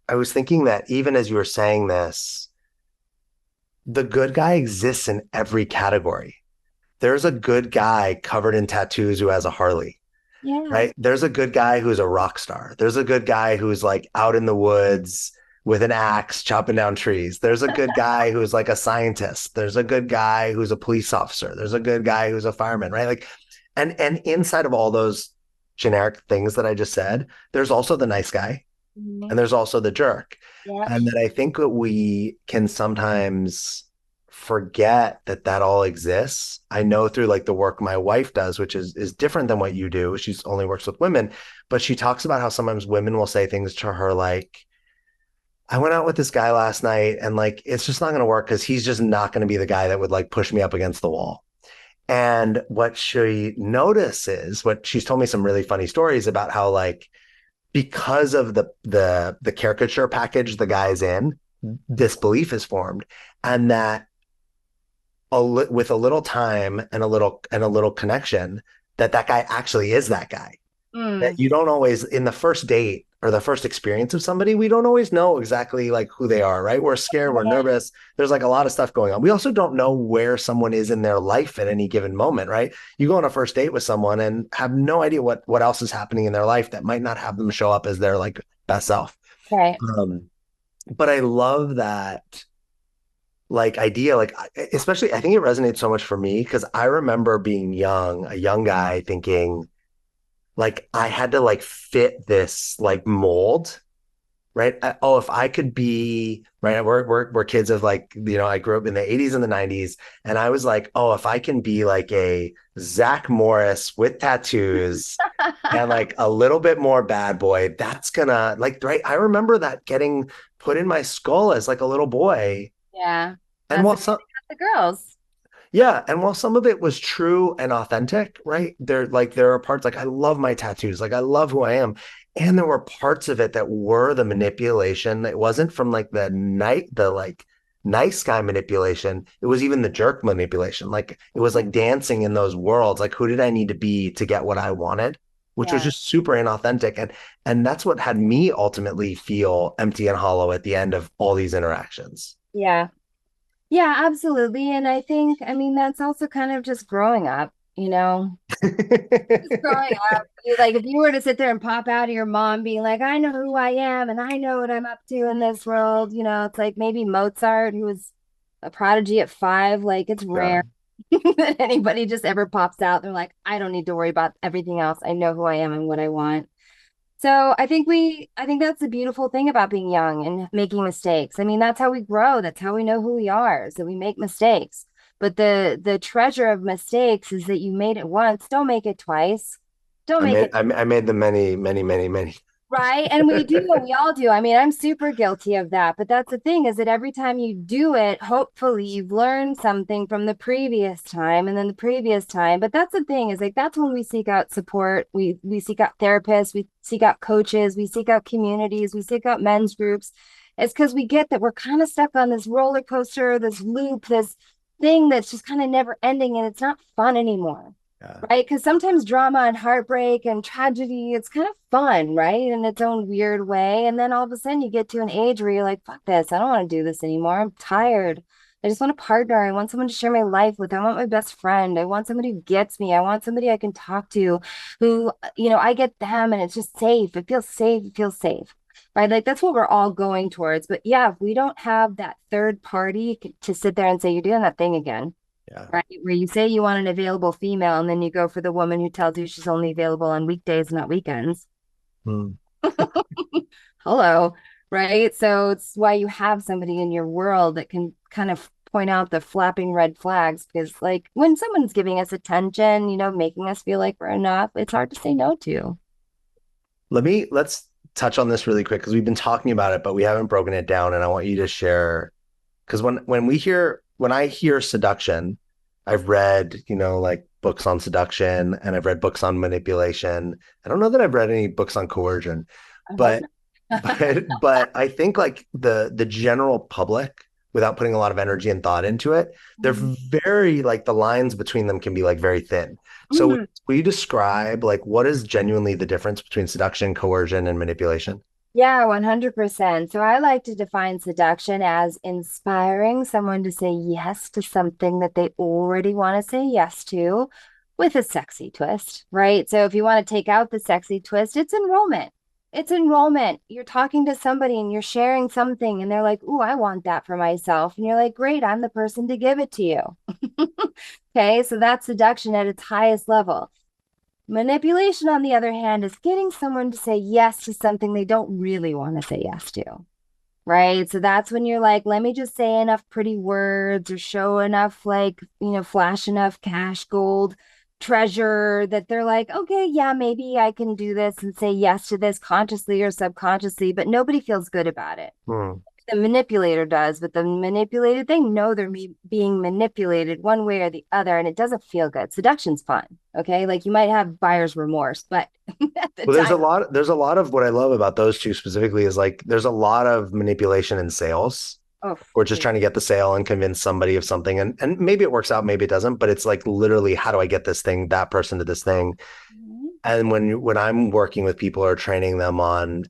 [SPEAKER 1] I was thinking that even as you were saying this, the good guy exists in every category. There's a good guy covered in tattoos who has a Harley,
[SPEAKER 2] Yeah.
[SPEAKER 1] right? There's a good guy who's a rock star. There's a good guy who's like out in the woods with an axe chopping down trees. There's a good guy who's like a scientist. There's a good guy who's a police officer. There's a good guy who's a fireman, right? Like, and inside of all those generic things that I just said, there's also the nice guy
[SPEAKER 2] Mhm.
[SPEAKER 1] and there's also the jerk.
[SPEAKER 2] Yep.
[SPEAKER 1] And that I think that we can sometimes forget that that all exists. I know through like the work my wife does, which is different than what you do. She's only works with women, but she talks about how sometimes women will say things to her like, I went out with this guy last night and like it's just not going to work because he's just not going to be the guy that would like push me up against the wall. And what she notices, what she's told me some really funny stories about how like because of the caricature package the guy's in, this belief is formed, and that with a little time and a little connection, that guy actually is that guy. That
[SPEAKER 2] Mm.
[SPEAKER 1] you don't always in the first date or the first experience of somebody, we don't always know exactly like who they are, right? We're scared, we're
[SPEAKER 2] Right.
[SPEAKER 1] nervous. There's like a lot of stuff going on. We also don't know where someone is in their life at any given moment, right? You go on a first date with someone and have no idea what else is happening in their life that might not have them show up as their like best self.
[SPEAKER 2] Right.
[SPEAKER 1] Um, but I love that like idea, like especially I think it resonates so much for me because I remember being young, a young guy thinking like I had to like fit this like mold, right? Oh, if I could be right, we're kids of like I grew up in the 80s and the 90s, and I was like, oh, if I can be like a Zach Morris with tattoos and like a little bit more bad boy, that's gonna like right. I remember that getting put in my skull as like a little boy,
[SPEAKER 2] Yeah.
[SPEAKER 1] and
[SPEAKER 2] That's
[SPEAKER 1] while
[SPEAKER 2] the
[SPEAKER 1] some
[SPEAKER 2] the girls.
[SPEAKER 1] yeah, and while some of it was true and authentic, right? There are parts like I love my tattoos, like I love who I am. And there were parts of it that were the manipulation. It wasn't from like the like nice guy manipulation. It was even the jerk manipulation. Like it was like dancing in those worlds. Like who did I need to be to get what I wanted? Which was
[SPEAKER 2] Yeah.
[SPEAKER 1] just super inauthentic. And that's what had me ultimately feel empty and hollow at the end of all these interactions.
[SPEAKER 2] Yeah. Yeah, absolutely. And I mean, that's also kind of just growing up, just growing up. Like, if you were to sit there and pop out of your mom being like, I know who I am and I know what I'm up to in this world, it's like maybe Mozart, who was a prodigy at 5. Like, it's
[SPEAKER 1] Yeah.
[SPEAKER 2] rare that anybody just ever pops out. They're like, I don't need to worry about everything else. I know who I am and what I want. So I think that's the beautiful thing about being young and making mistakes. I mean, that's how we grow. That's how we know who we are. So we make mistakes. But the treasure of mistakes is that you made it once. Don't make it twice. Don't make it
[SPEAKER 1] I made them many, many, many, many.
[SPEAKER 2] right. And we do, we all do. I mean, I'm super guilty of that. But that's the thing is that every time you do it, hopefully you've learned something from the previous time and then the previous time. But that's the thing is like that's when we seek out support. We seek out therapists, we seek out coaches, we seek out communities, we seek out men's groups. It's because we get that we're kind of stuck on this roller coaster, this loop, this thing that's just kind of never ending and it's not fun anymore.
[SPEAKER 1] Yeah.
[SPEAKER 2] right? Because sometimes drama and heartbreak and tragedy, it's kind of fun, right? In its own weird way. And then all of a sudden you get to an age where you're like, fuck this. I don't want to do this anymore. I'm tired. I just want a partner. I want someone to share my life with. I want my best friend. I want somebody who gets me. I want somebody I can talk to who, I get them and it's just safe. It feels safe. It feels safe. Right. Like that's what we're all going towards. But yeah, if we don't have that third party to sit there and say, you're doing that thing again,
[SPEAKER 1] Yeah.
[SPEAKER 2] right? Where you say you want an available female and then you go for the woman who tells you she's only available on weekdays, not weekends.
[SPEAKER 1] Hmm.
[SPEAKER 2] Hello, right? So it's why you have somebody in your world that can kind of point out the flapping red flags because, like, when someone's giving us attention, making us feel like we're enough, it's hard to say no to.
[SPEAKER 1] Let's touch on this really quick because we've been talking about it, but we haven't broken it down. And I want you to share because when I hear seduction, I've read, like books on seduction and I've read books on manipulation. I don't know that I've read any books on coercion,
[SPEAKER 2] I hope
[SPEAKER 1] but
[SPEAKER 2] not.
[SPEAKER 1] but I think like the general public, without putting a lot of energy and thought into it, they're very like the lines between them can be like very thin. So
[SPEAKER 2] Mhm.
[SPEAKER 1] will you describe like what is genuinely the difference between seduction, coercion, and manipulation?
[SPEAKER 2] Yeah, 100%. So I like to define seduction as inspiring someone to say yes to something that they already want to say yes to with a sexy twist, right? So if you want to take out the sexy twist, it's enrollment. It's enrollment. You're talking to somebody and you're sharing something, and they're like, "Ooh, I want that for myself." And you're like, "Great, I'm the person to give it to you." Okay, so that's seduction at its highest level. Manipulation, on the other hand, is getting someone to say yes to something they don't really want to say yes to, right? So that's when you're like, let me just say enough pretty words or show enough, like, flash enough cash, gold, treasure that they're like, okay, yeah, maybe I can do this and say yes to this consciously or subconsciously, but nobody feels good about it.
[SPEAKER 1] Hmm.
[SPEAKER 2] The manipulator does, but the manipulated, they know they're being manipulated one way or the other, and it doesn't feel good. Seduction's fun, okay? Like you might have buyer's remorse, but at the
[SPEAKER 1] Well,
[SPEAKER 2] time,
[SPEAKER 1] there's a lot of what I love about those two specifically is like there's a lot of manipulation in sales.
[SPEAKER 2] oh,
[SPEAKER 1] We're just
[SPEAKER 2] yeah.
[SPEAKER 1] trying to get the sale and convince somebody of something. And maybe it works out, maybe it doesn't, but it's like literally how do I get this thing, that person to this thing?
[SPEAKER 2] Mhm.
[SPEAKER 1] And when I'm working with people or training them on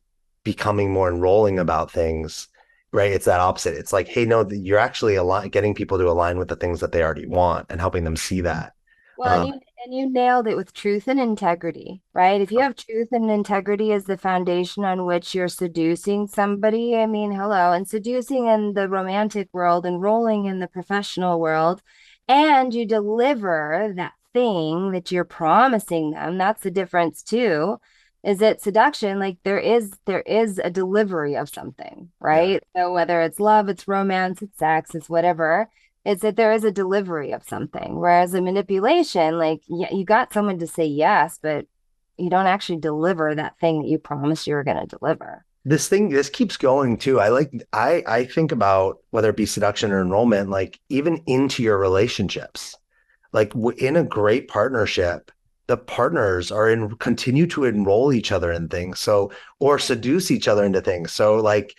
[SPEAKER 1] becoming more enrolling about things, right? It's that opposite. It's like, hey, no, you're actually getting people to align with the things that they already want and helping them see that.
[SPEAKER 2] Well, and
[SPEAKER 1] Um,
[SPEAKER 2] you nailed it with truth and integrity, right? If you have truth and integrity as the foundation on which you're seducing somebody, I mean, hello, and seducing in the romantic world and rolling in the professional world, and you deliver that thing that you're promising them, that's the difference too. Is that seduction, like there is a delivery of something,
[SPEAKER 1] yeah.
[SPEAKER 2] right? So whether it's love, it's romance, it's sex, it's whatever, is that there is a delivery of something. Whereas a manipulation, like, yeah, you got someone to say yes, but you don't actually deliver that thing that you promised you were going to deliver.
[SPEAKER 1] This keeps going too. I think about whether it be seduction or enrollment, like even into your relationships. Like in a great partnership, the partners are in continue to enroll each other in things. So or seduce each other into things. So like,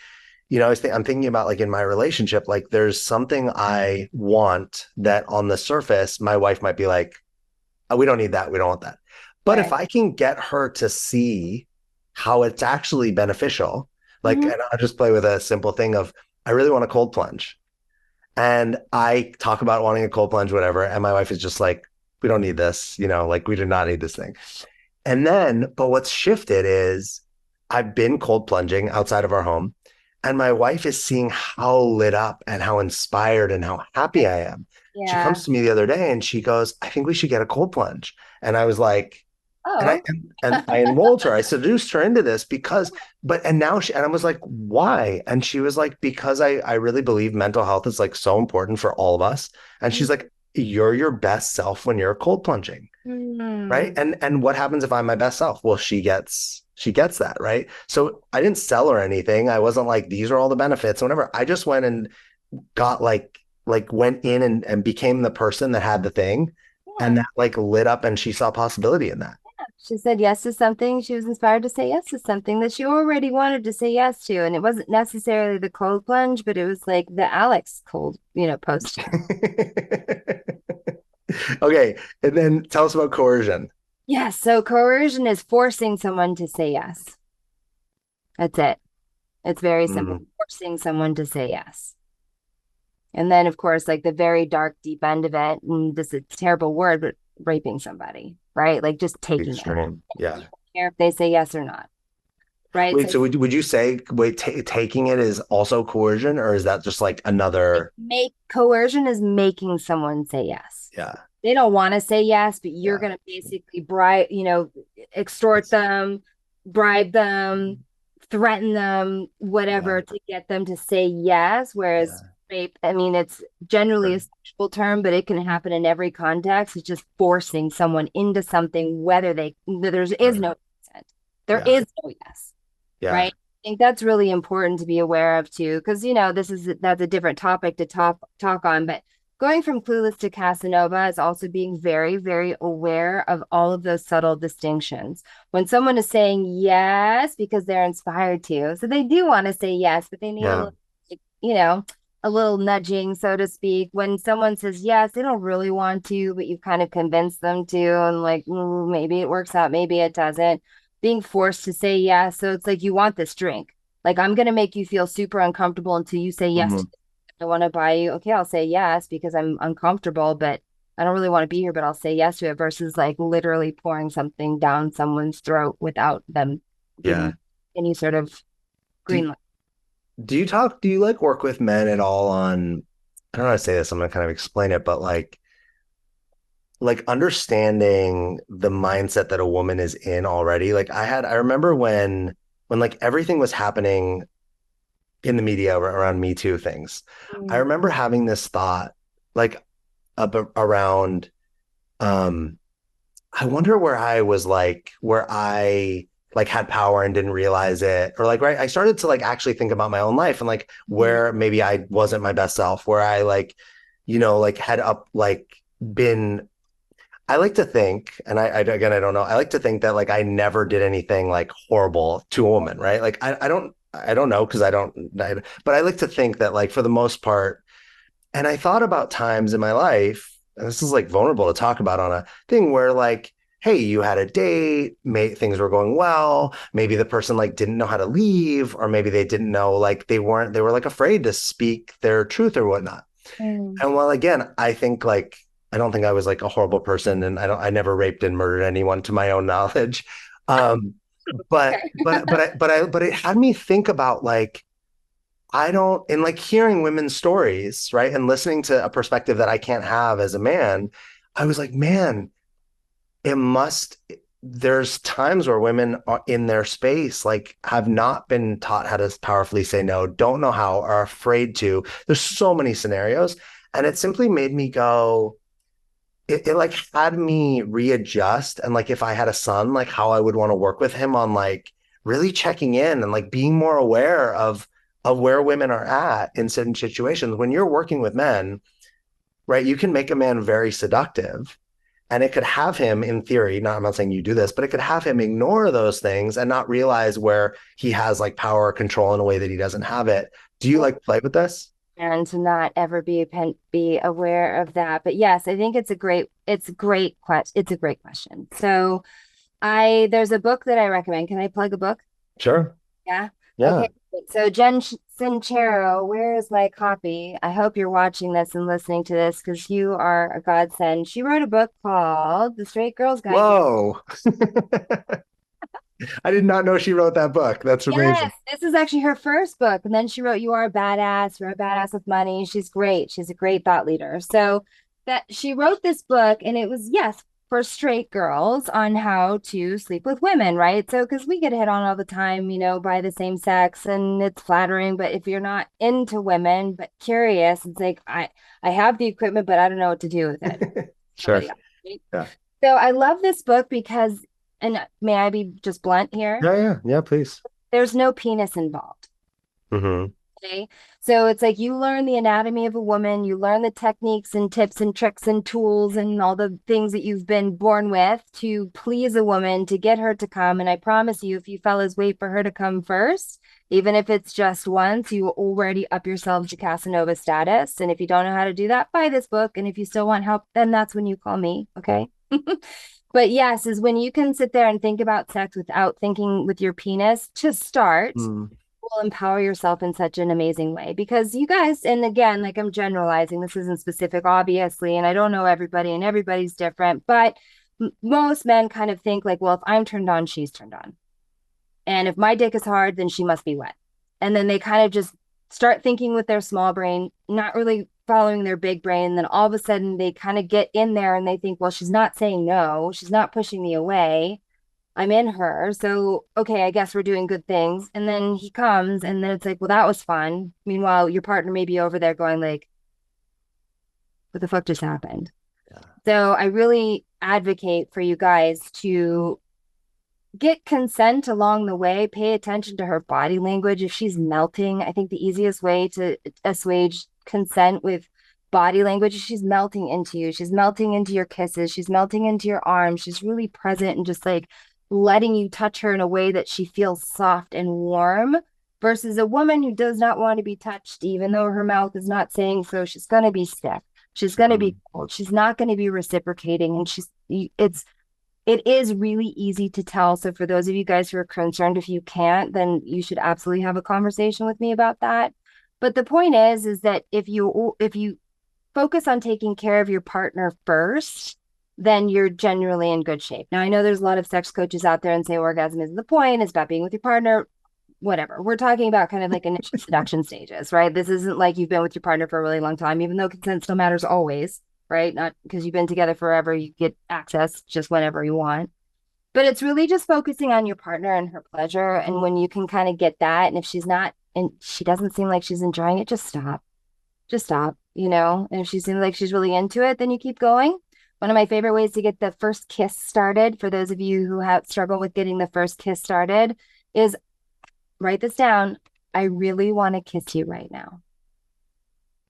[SPEAKER 1] I'm thinking about like in my relationship, like there's something I want that on the surface, my wife might be like, oh, we don't need that. We don't want that. But if
[SPEAKER 2] Right.
[SPEAKER 1] I can get her to see how it's actually beneficial, like,
[SPEAKER 2] Mhm.
[SPEAKER 1] and I'll just play with a simple thing of, I really want a cold plunge. And I talk about wanting a cold plunge, whatever. And my wife is just like, we don't need this, like we do not need this thing. And then, but what's shifted is I've been cold plunging outside of our home, and my wife is seeing how lit up and how inspired and how happy I am. She
[SPEAKER 2] Yeah.
[SPEAKER 1] comes to me the other day and she goes, I think we should get a cold plunge. And I was like, and I
[SPEAKER 2] Oh.
[SPEAKER 1] and I enrolled her. I seduced her into this because, and now and I was like, why? And she was like, because I really believe mental health is like so important for all of us. And she's like, you're your best self when you're cold plunging, right?
[SPEAKER 2] Mm.
[SPEAKER 1] And what happens if I'm my best self? Well, she gets that, right? So I didn't sell her anything. I wasn't like these are all the benefits, whatever. I just went and got like went in and became the person that had the thing, and
[SPEAKER 2] Yeah.
[SPEAKER 1] that like lit up, and she saw possibility in that.
[SPEAKER 2] She said yes to something. She was inspired to say yes to something that she already wanted to say yes to. And it wasn't necessarily the cold plunge, but it was like the Alex cold, posting.
[SPEAKER 1] Okay. And then tell us about coercion.
[SPEAKER 2] Yes. So coercion is forcing someone to say yes. That's it. It's very simple.
[SPEAKER 1] Mm,
[SPEAKER 2] Forcing someone to say yes. And then, of course, like the very dark, deep end of it, and this is a terrible word, but raping somebody, right? Like just
[SPEAKER 1] the
[SPEAKER 2] taking it.
[SPEAKER 1] extreme.
[SPEAKER 2] You
[SPEAKER 1] Yeah.
[SPEAKER 2] don't care if they say yes or not, right?
[SPEAKER 1] Wait,
[SPEAKER 2] So
[SPEAKER 1] so would you say taking it is also coercion, or is that just like another?
[SPEAKER 2] make coercion is making someone say yes.
[SPEAKER 1] Yeah.
[SPEAKER 2] They don't want to say yes, but you're
[SPEAKER 1] Yeah.
[SPEAKER 2] going to basically bribe, extort
[SPEAKER 1] It's,
[SPEAKER 2] them, bribe them, threaten them,
[SPEAKER 1] yeah.
[SPEAKER 2] whatever to get them to say yes. Whereas
[SPEAKER 1] Yeah.
[SPEAKER 2] rape, I mean, it's generally a
[SPEAKER 1] Sure.
[SPEAKER 2] sexual term, but it can happen in every context. It's just forcing someone into something, whether there is
[SPEAKER 1] Sure.
[SPEAKER 2] no consent. There
[SPEAKER 1] Yeah.
[SPEAKER 2] is no yes,
[SPEAKER 1] Yeah.
[SPEAKER 2] right? I think that's really important to be aware of too, because that's a different topic to talk on. But going from clueless to Casanova is also being very, very aware of all of those subtle distinctions. When someone is saying yes because they're inspired to, so they do want to say yes, but they need a
[SPEAKER 1] Yeah.
[SPEAKER 2] little, you know, a little nudging, so to speak. When someone says yes, they don't really want to, but you've kind of convinced them to, and like, maybe it works out, maybe it doesn't. Being forced to say yes. So it's like, you want this drink. Like, I'm going to make you feel super uncomfortable until you say yes to
[SPEAKER 1] Mhm.
[SPEAKER 2] I want to buy you. Okay, I'll say yes because I'm uncomfortable, but I don't really want to be here, but I'll say yes to it versus like literally pouring something down someone's throat without them
[SPEAKER 1] Yeah.
[SPEAKER 2] giving any sort of
[SPEAKER 1] Do
[SPEAKER 2] green light.
[SPEAKER 1] do you like work with men at all on, I don't know how to say this, I'm gonna kind of explain it, but like understanding the mindset that a woman is in already. Like I remember when like everything was happening in the media around Me Too things. I
[SPEAKER 2] Mm.
[SPEAKER 1] remember having this thought like up around um I wonder where I was like where I like had power and didn't realize it, or like right I started to like actually think about my own life and like
[SPEAKER 2] Mhm.
[SPEAKER 1] where maybe I wasn't my best self, where I like like had up like been I like to think, and again, I don't know. I like to think that like I never did anything like horrible to a woman, right? Like I don't know because but I like to think that like for the most part, and I thought about times in my life, and this is like vulnerable to talk about on a thing where like, hey, you had a date, things were going well, maybe the person like didn't know how to leave, or maybe they didn't know like they were like afraid to speak their truth or whatnot.
[SPEAKER 2] Mm.
[SPEAKER 1] And while again, I think like I don't think I was like a horrible person, and I never raped and murdered anyone to my own knowledge. Um, but it had me think about like I don't and like hearing women's stories, right? And listening to a perspective that I can't have as a man, I was like, man, it must there's times where women are in their space like have not been taught how to powerfully say no, don't know how, are afraid to. There's so many scenarios, and it simply made me go it like had me readjust, and like if I had a son, like how I would want to work with him on like really checking in and like being more aware of where women are at in certain situations. When you're working with men, right, you can make a man very seductive, and it could have him in theory, not I'm not saying you do this, but it could have him ignore those things and not realize where he has like power or control in a way that he doesn't have it. Do you like play with this?
[SPEAKER 2] And to not ever be aware of that. But yes, I think it's a great question. It's a great question. So there's a book that I recommend. Can I plug a book?
[SPEAKER 1] Sure.
[SPEAKER 2] Yeah.
[SPEAKER 1] Yeah.
[SPEAKER 2] Okay. So Jen Sincero, where is my copy? I hope you're watching this and listening to this because you are a godsend. She wrote a book called The Straight Girl's Guide to.
[SPEAKER 1] Whoa. I did not know she wrote that book. That's amazing.
[SPEAKER 2] Yes, this is actually her first book. And then she wrote You Are a Badass, You're a Badass with Money. She's great. She's a great thought leader. So that she wrote this book, and it was, yes, for straight girls on how to sleep with women, right? So, because we get hit on all the time, by the same sex, and it's flattering. But if you're not into women, but curious, it's like, I have the equipment, but I don't know what to do with it.
[SPEAKER 1] Sure.
[SPEAKER 2] Somebody else, right?
[SPEAKER 1] Yeah.
[SPEAKER 2] So I love this book because, and may I be just blunt here?
[SPEAKER 1] Yeah. Yeah. Yeah. Please.
[SPEAKER 2] There's no penis involved.
[SPEAKER 1] Hmm.
[SPEAKER 2] Okay. So it's like you learn the anatomy of a woman, you learn the techniques and tips and tricks and tools and all the things that you've been born with to please a woman, to get her to come. And I promise you, if you fellas wait for her to come first, Even if it's just once, you already up yourself to Casanova status. And if you don't know how to do that, buy this book. And if you still want help, then that's when you call me. Okay. But yes, is when you can sit there and think about sex without thinking with your penis to start,
[SPEAKER 1] Mm.
[SPEAKER 2] will empower yourself in such an amazing way. Because you guys, and again, like I'm generalizing, this isn't specific, obviously, and I don't know everybody and everybody's different, but most men kind of think like, well, if I'm turned on, she's turned on. And if my dick is hard, then she must be wet. And then they kind of just start thinking with their small brain, not really following their big brain. And then all of a sudden they kind of get in there and they think, well, she's not saying no. She's not pushing me away. I'm in her. So, okay, I guess we're doing good things. And then he comes and then it's like, well, that was fun. Meanwhile, your partner may be over there going like, what the fuck just happened?
[SPEAKER 1] Yeah.
[SPEAKER 2] So I really advocate for you guys to get consent along the way. Pay attention to her body language. If she's melting, I think the easiest way to assuage consent with body language is she's melting into you. She's melting into your kisses. She's melting into your arms. She's really present and just like letting you touch her in a way that she feels soft and warm. Versus a woman who does not want to be touched, even though her mouth is not saying so, she's going to be stiff. She's going to
[SPEAKER 1] Mm.
[SPEAKER 2] be cold. She's not going to be reciprocating. And it is really easy to tell. So for those of you guys who are concerned, if you can't, then you should absolutely have a conversation with me about that. But the point is that if you focus on taking care of your partner first, then you're generally in good shape. Now I know there's a lot of sex coaches out there and say orgasm isn't the point, it's about being with your partner. Whatever. We're talking about kind of like initial seduction stages, right? This isn't like you've been with your partner for a really long time, even though consent still matters always, right? Not because you've been together forever, you get access just whenever you want. But it's really just focusing on your partner and her pleasure. And when you can kind of get that, and if she's not, and she doesn't seem like she's enjoying it, just stop. Just stop, you know? And if she seems like she's really into it, then you keep going. One of my favorite ways to get the first kiss started, for those of you who have struggled with getting the first kiss started, is write this down. I really want to kiss you right now.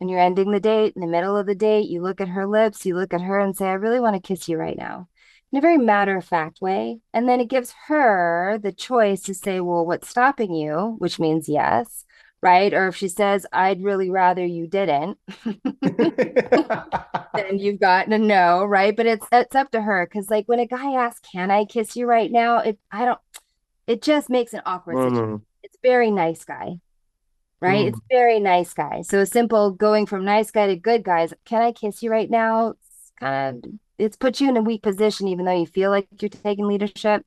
[SPEAKER 2] And you're ending the date, in the middle of the date, you look at her lips, you look at her and say, I really want to kiss you right now, in a very matter of fact way. And then it gives her the choice to say, well, what's stopping you? Which means yes, right? Or if she says, I'd really rather you didn't, then you've gotten a no, right? But it's up to her. Cause like when a guy asks, can I kiss you right now? It just makes an awkward situation.
[SPEAKER 1] Mm.
[SPEAKER 2] It's very nice guy, right? It's
[SPEAKER 1] Mm.
[SPEAKER 2] very nice guy. So a simple going from nice guy to good guys. Can I kiss you right now? It's kind of it's put you in a weak position, even though you feel like you're taking leadership.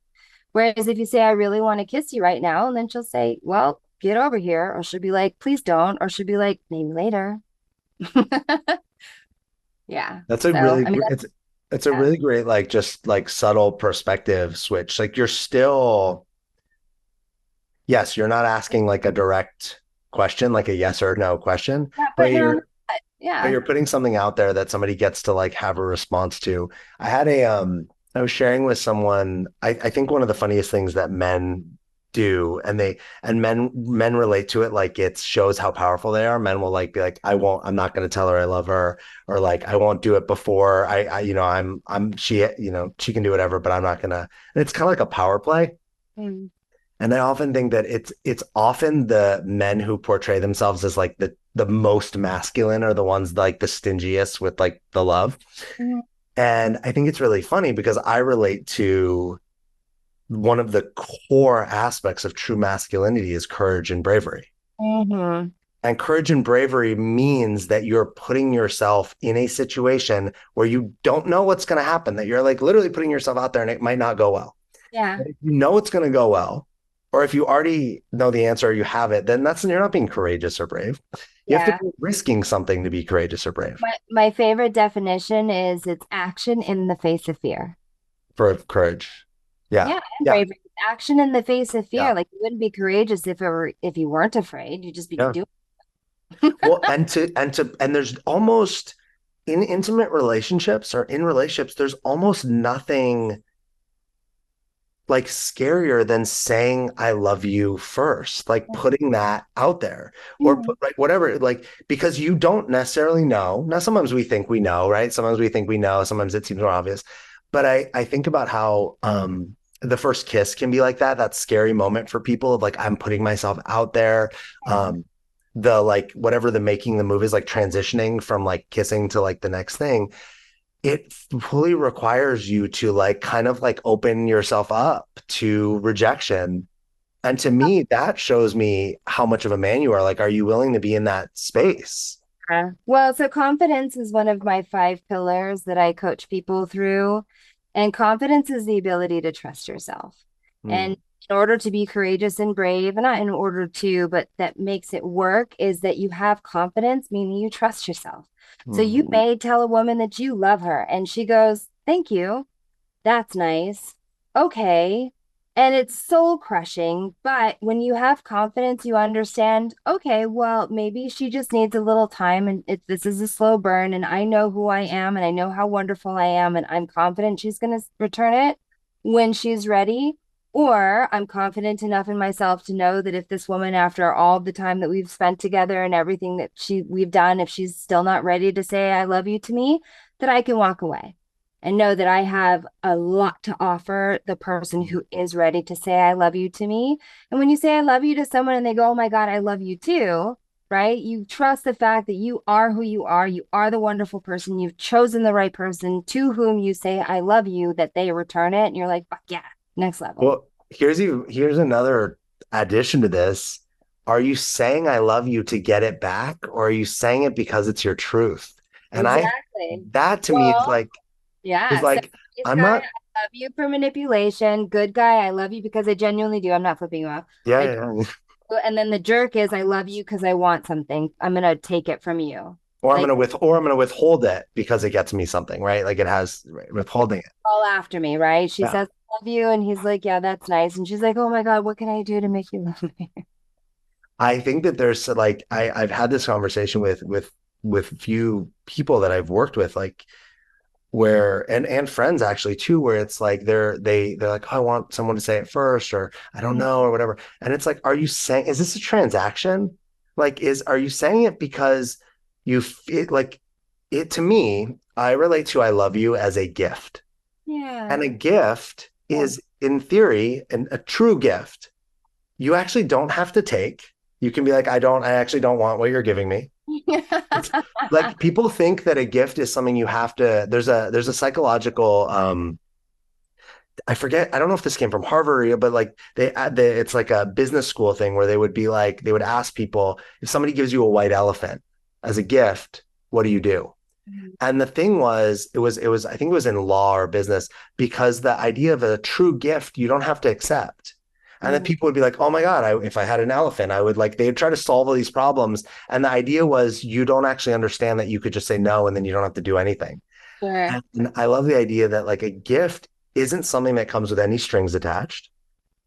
[SPEAKER 2] Whereas if you say, I really want to kiss you right now, and then she'll say, well, get over here. Or she'll be like, please don't. Or she'll be like, maybe later. Yeah.
[SPEAKER 1] That's a
[SPEAKER 2] So
[SPEAKER 1] really
[SPEAKER 2] I mean,
[SPEAKER 1] great, it's a
[SPEAKER 2] yeah.
[SPEAKER 1] really great, like, just like subtle perspective switch. Like you're still, yes, you're not asking like a direct question, like a yes or no question,
[SPEAKER 2] Yeah,
[SPEAKER 1] but
[SPEAKER 2] but no,
[SPEAKER 1] but
[SPEAKER 2] yeah.
[SPEAKER 1] you're putting something out there that somebody gets to like have a response to. I had I was sharing with someone, I think one of the funniest things that men do, and men relate to it like it shows how powerful they are. Men will like be like, I'm not gonna tell her I love her, or like I won't do it before she, she can do whatever, but I'm not gonna. And it's kind of like a power play.
[SPEAKER 2] Mm.
[SPEAKER 1] And I often think that it's often the men who portray themselves as like the most masculine are the ones like the stingiest with like the love.
[SPEAKER 2] Mhm.
[SPEAKER 1] And I think it's really funny because I relate to one of the core aspects of true masculinity is courage and bravery.
[SPEAKER 2] Mhm.
[SPEAKER 1] And courage and bravery means that you're putting yourself in a situation where you don't know what's going to happen, that you're like literally putting yourself out there and it might not go well.
[SPEAKER 2] Yeah.
[SPEAKER 1] But if you know it's going to go well, or if you already know the answer or you have it, then you're not being courageous or brave. You have to
[SPEAKER 2] Yeah.
[SPEAKER 1] be risking something to be courageous or brave
[SPEAKER 2] My favorite definition is it's action in the face of fear.
[SPEAKER 1] for courage. Yeah.
[SPEAKER 2] Yeah, and
[SPEAKER 1] Yeah.
[SPEAKER 2] bravery. It's action in the face of
[SPEAKER 1] Yeah.
[SPEAKER 2] fear. Like you wouldn't be courageous if you weren't afraid. You'd just be
[SPEAKER 1] Yeah.
[SPEAKER 2] doing.
[SPEAKER 1] Well, and there's almost in intimate relationships or in relationships, there's almost nothing like scarier than saying I love you first, like putting that out there or
[SPEAKER 2] Mhm.
[SPEAKER 1] put like whatever, like because you don't necessarily know. Now, sometimes we think we know, right? Sometimes we think we know, sometimes it seems more obvious. But I think about how the first kiss can be like that scary moment for people of like, I'm putting myself out there.
[SPEAKER 2] Yeah.
[SPEAKER 1] The like, whatever the making the move is, like transitioning from like kissing to like the next thing, it fully requires you to like kind of like open yourself up to rejection. And to me, that shows me how much of a man you are. Like, are you willing to be in that space?
[SPEAKER 2] Well, so confidence is one of my five pillars that I coach people through. And confidence is the ability to trust yourself.
[SPEAKER 1] Mm,
[SPEAKER 2] And in order to be courageous and brave, and not in order to, but that makes it work, is that you have confidence, meaning you trust yourself. So
[SPEAKER 1] mm.
[SPEAKER 2] you may tell a woman that you love her, and she goes, "Thank you. That's nice. Okay." And it's soul crushing. But when you have confidence, you understand, okay, well, maybe she just needs a little time and this is a slow burn. And I know who I am and I know how wonderful I am. And I'm confident she's going to return it when she's ready. Or I'm confident enough in myself to know that if this woman, after all the time that we've spent together and everything that we've done, if she's still not ready to say I love you to me, that I can walk away and know that I have a lot to offer the person who is ready to say, I love you to me. And when you say, I love you to someone and they go, oh my God, I love you too, right? You trust the fact that you are who you are. You are the wonderful person. You've chosen the right person to whom you say, I love you, that they return it. And you're like, fuck yeah, next level.
[SPEAKER 1] Well, here's another addition to this. Are you saying I love you to get it back, or are you saying it because it's your truth? And I
[SPEAKER 2] Exactly.
[SPEAKER 1] that to me
[SPEAKER 2] Well,
[SPEAKER 1] is
[SPEAKER 2] yeah. So
[SPEAKER 1] like
[SPEAKER 2] this
[SPEAKER 1] I'm
[SPEAKER 2] guy,
[SPEAKER 1] not.
[SPEAKER 2] I love you for manipulation. Good guy, I love you because I genuinely do. I'm not flipping you off.
[SPEAKER 1] Yeah,
[SPEAKER 2] I
[SPEAKER 1] yeah, yeah.
[SPEAKER 2] And then the jerk is I love you because I want something. I'm gonna take it from you. Like
[SPEAKER 1] Or I'm gonna withhold it because it gets me something, right? Like it has right, withholding it.
[SPEAKER 2] all after me, right? She
[SPEAKER 1] Yeah.
[SPEAKER 2] says I love you, and he's like, yeah, that's nice. And she's like, oh my God, what can I do to make you love me?
[SPEAKER 1] I think that there's like I've had this conversation with few people that I've worked with, like where and friends actually too, where it's like they're like, oh, I want someone to say it first, or I don't know, or whatever. And it's like, are you saying, is this a transaction? Like, are you saying it because you feel like it? To me, I relate to I love you as a gift.
[SPEAKER 2] Yeah.
[SPEAKER 1] And a gift is in theory a true gift. You actually don't have to take. You can be like, I actually don't want what you're giving me. It's like people think that a gift is something you have to. There's a psychological. I forget. I don't know if this came from Harvard, but like it's like a business school thing where they would be like they would ask people if somebody gives you a white elephant as a gift, what do you do? And the thing was, it was I think it was in law or business because the idea of a true gift you don't have to accept. And then
[SPEAKER 2] Mm,
[SPEAKER 1] people would be like, "Oh my God, if I had an elephant, I would like." They'd try to solve all these problems, and the idea was you don't actually understand that you could just say no, and then you don't have to do anything.
[SPEAKER 2] sure.
[SPEAKER 1] And I love the idea that like a gift isn't something that comes with any strings attached.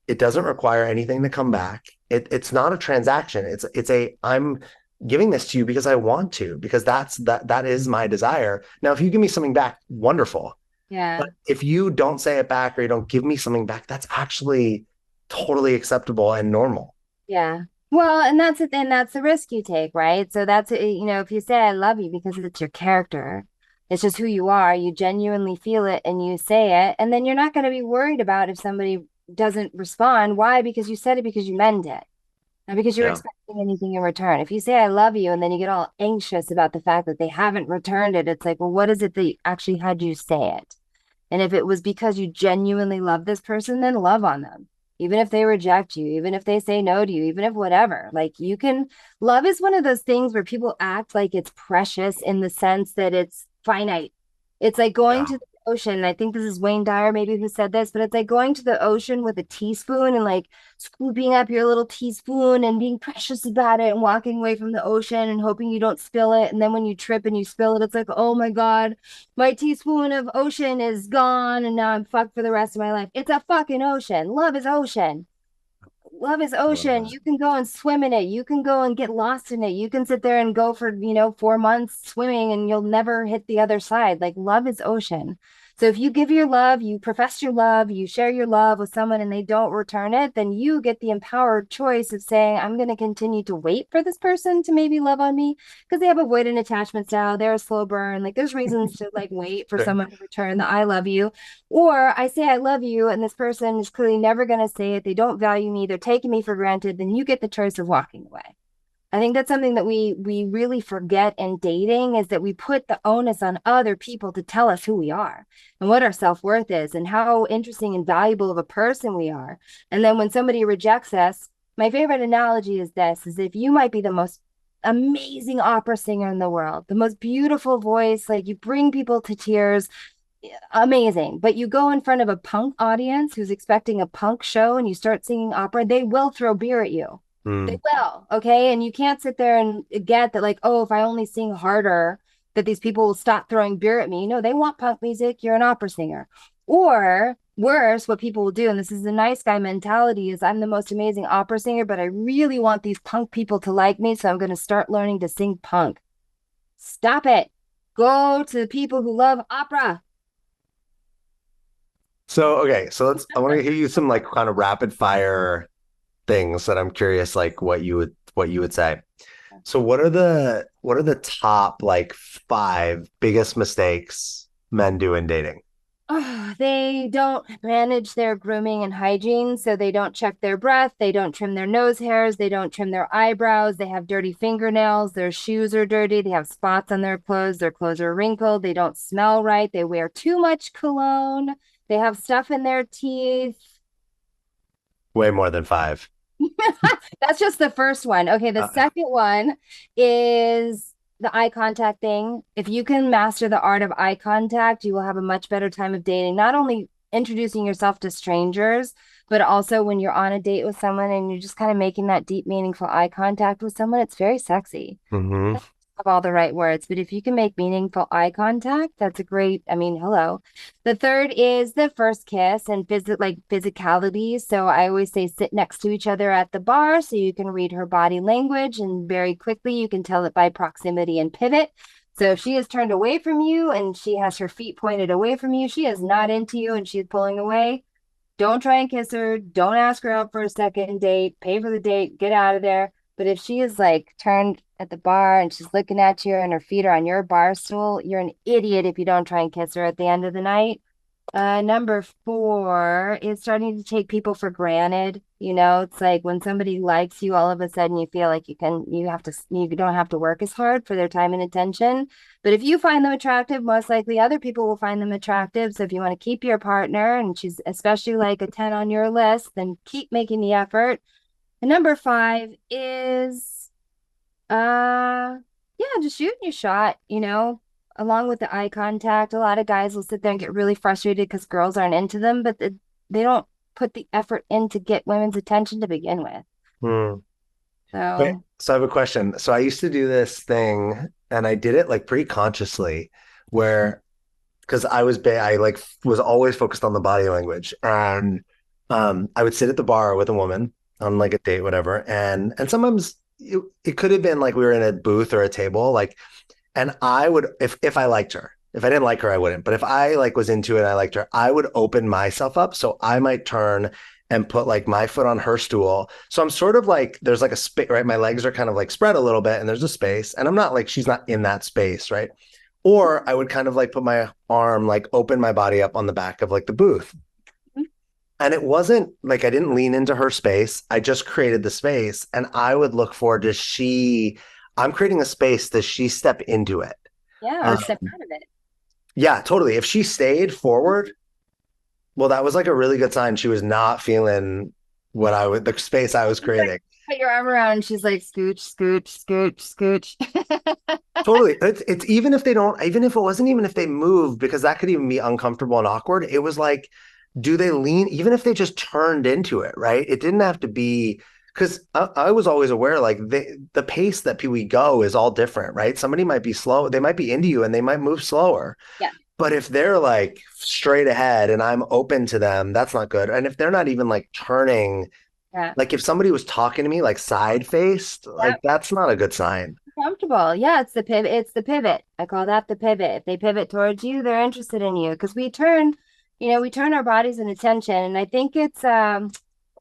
[SPEAKER 1] It doesn't require anything to come back. It's not a transaction. It's a I'm giving this to you because I want to, because that is my desire. Now, if you give me something back, wonderful.
[SPEAKER 2] Yeah.
[SPEAKER 1] But if you don't say it back or you don't give me something back, that's actually totally acceptable and normal.
[SPEAKER 2] Yeah. Well, and that's it, and that's the risk you take, right? So that's if you say I love you because it's your character, it's just who you are, you genuinely feel it and you say it, and then you're not going to be worried about if somebody doesn't respond. Why? Because you said it because you meant it, not because you're
[SPEAKER 1] Yeah.
[SPEAKER 2] expecting anything in return. If you say I love you and then you get all anxious about the fact that they haven't returned it, it's like, well, what is it that actually had you say it? And if it was because you genuinely love this person, then love on them. Even if they reject you, even if they say no to you, even if whatever, like you can, love is one of those things where people act like it's precious in the sense that it's finite. It's like going
[SPEAKER 1] Yeah.
[SPEAKER 2] to the ocean. And I think this is Wayne Dyer, maybe who said this, but it's like going to the ocean with a teaspoon and like scooping up your little teaspoon and being precious about it and walking away from the ocean and hoping you don't spill it. And then when you trip and you spill it, it's like, oh my God, my teaspoon of ocean is gone and now I'm fucked for the rest of my life. It's a fucking ocean. Love is ocean. Love is
[SPEAKER 1] I love
[SPEAKER 2] ocean.
[SPEAKER 1] that.
[SPEAKER 2] You can go and swim in it. You can go and get lost in it. You can sit there and go for, 4 months swimming and you'll never hit the other side. Like love is ocean. So if you give your love, you profess your love, you share your love with someone and they don't return it, then you get the empowered choice of saying, I'm going to continue to wait for this person to maybe love on me because they have avoidant attachment style. They're a slow burn. Like there's reasons to like wait for
[SPEAKER 1] Sure.
[SPEAKER 2] someone to return the I love you. Or I say I love you and this person is clearly never going to say it. They don't value me. They're taking me for granted. Then you get the choice of walking away. I think that's something that we really forget in dating is that we put the onus on other people to tell us who we are and what our self-worth is and how interesting and valuable of a person we are. And then when somebody rejects us, my favorite analogy is this is if you might be the most amazing opera singer in the world, the most beautiful voice, like you bring people to tears, amazing. But you go in front of a punk audience who's expecting a punk show and you start singing opera, they will throw beer at you. They
[SPEAKER 1] Mm.
[SPEAKER 2] will. Okay. And you can't sit there and get that, like, oh, if I only sing harder, that these people will stop throwing beer at me. No, they want punk music. You're an opera singer. Or worse, what people will do, and this is the nice guy mentality, is I'm the most amazing opera singer, but I really want these punk people to like me. So I'm going to start learning to sing punk. Stop it. Go to the people who love opera.
[SPEAKER 1] So, okay, so I want to hear you some like kind of rapid fire things that I'm curious like what you would say. So what are the top like five biggest mistakes men do in dating?
[SPEAKER 2] Oh, they don't manage their grooming and hygiene, so they don't check their breath, they don't trim their nose hairs, they don't trim their eyebrows, they have dirty fingernails, their shoes are dirty, they have spots on their clothes are wrinkled, they don't smell right, they wear too much cologne, they have stuff in their teeth.
[SPEAKER 1] Way more than five.
[SPEAKER 2] That's just the first one. Okay, the
[SPEAKER 1] Uh,
[SPEAKER 2] second one is the eye contact thing. If you can master the art of eye contact, you will have a much better time of dating. Not only introducing yourself to strangers, but also when you're on a date with someone and you're just kind of making that deep, meaningful eye contact with someone, it's very sexy
[SPEAKER 1] mhm.
[SPEAKER 2] have all the right words, but if you can make meaningful eye contact, that's a great, I mean, hello. The third is the first kiss and like physicality. So I always say sit next to each other at the bar so you can read her body language and very quickly you can tell it by proximity and pivot. So if she is turned away from you and she has her feet pointed away from you, she is not into you and she's pulling away. Don't try and kiss her. Don't ask her out for a second date. Pay for the date. Get out of there. But if she is like turned at the bar and she's looking at you and her feet are on your bar stool, you're an idiot if you don't try and kiss her at the end of the night. Number four is starting to take people for granted. You know, it's like when somebody likes you, all of a sudden you feel like you don't have to work as hard for their time and attention. But if you find them attractive, most likely other people will find them attractive. So if you want to keep your partner and she's especially like a 10 on your list, then keep making the effort. And number five is yeah, just shooting your shot, you know, along with the eye contact. A lot of guys will sit there and get really frustrated because girls aren't into them, but they don't put the effort in to get women's attention to begin with.
[SPEAKER 1] Hmm. Wait,
[SPEAKER 2] So,
[SPEAKER 1] so I have a question. So I used to do this thing and I did it like pretty consciously where because I like was always focused on the body language and I would sit at the bar with a woman on like a date whatever and sometimes it could have been like we were in a booth or a table like and I would if I liked her if I didn't like her I wouldn't but if I like was into it and I liked her I would open myself up so I might turn and put like my foot on her stool so I'm sort of like there's like a space right my legs are kind of like spread a little bit and there's a space and I'm not like she's not in that space right or I would kind of like put my arm, like open my body up on the back of like the booth. And it wasn't like I didn't lean into her space. I just created the space. And I would look for, I'm creating a space, does she step into it?
[SPEAKER 2] yeah, or
[SPEAKER 1] Um,
[SPEAKER 2] step out of it.
[SPEAKER 1] yeah, totally. If she stayed forward, well, that was like a really good sign. She was not feeling the space I was
[SPEAKER 2] It's like
[SPEAKER 1] creating.
[SPEAKER 2] put your arm around and she's like scooch, scooch, scooch, scooch.
[SPEAKER 1] Totally. It's even if they don't, even if it wasn't even if they move, because that could even be uncomfortable and awkward. It was like, do they lean, even if they just turned into it, right? It didn't have to be, because I was always aware, like the pace that we go is all different, right? Somebody might be slow, they might be into you and they might move slower.
[SPEAKER 2] Yeah.
[SPEAKER 1] But if they're like straight ahead and I'm open to them, that's not good. And if they're not even like turning,
[SPEAKER 2] Yeah.
[SPEAKER 1] like if somebody was talking to me like side faced,
[SPEAKER 2] Yeah.
[SPEAKER 1] like that's not a good sign.
[SPEAKER 2] uncomfortable. Yeah, it's the pivot. It's the pivot. I call that the pivot. If they pivot towards you, they're interested in you because we turn our bodies and attention. And I think it's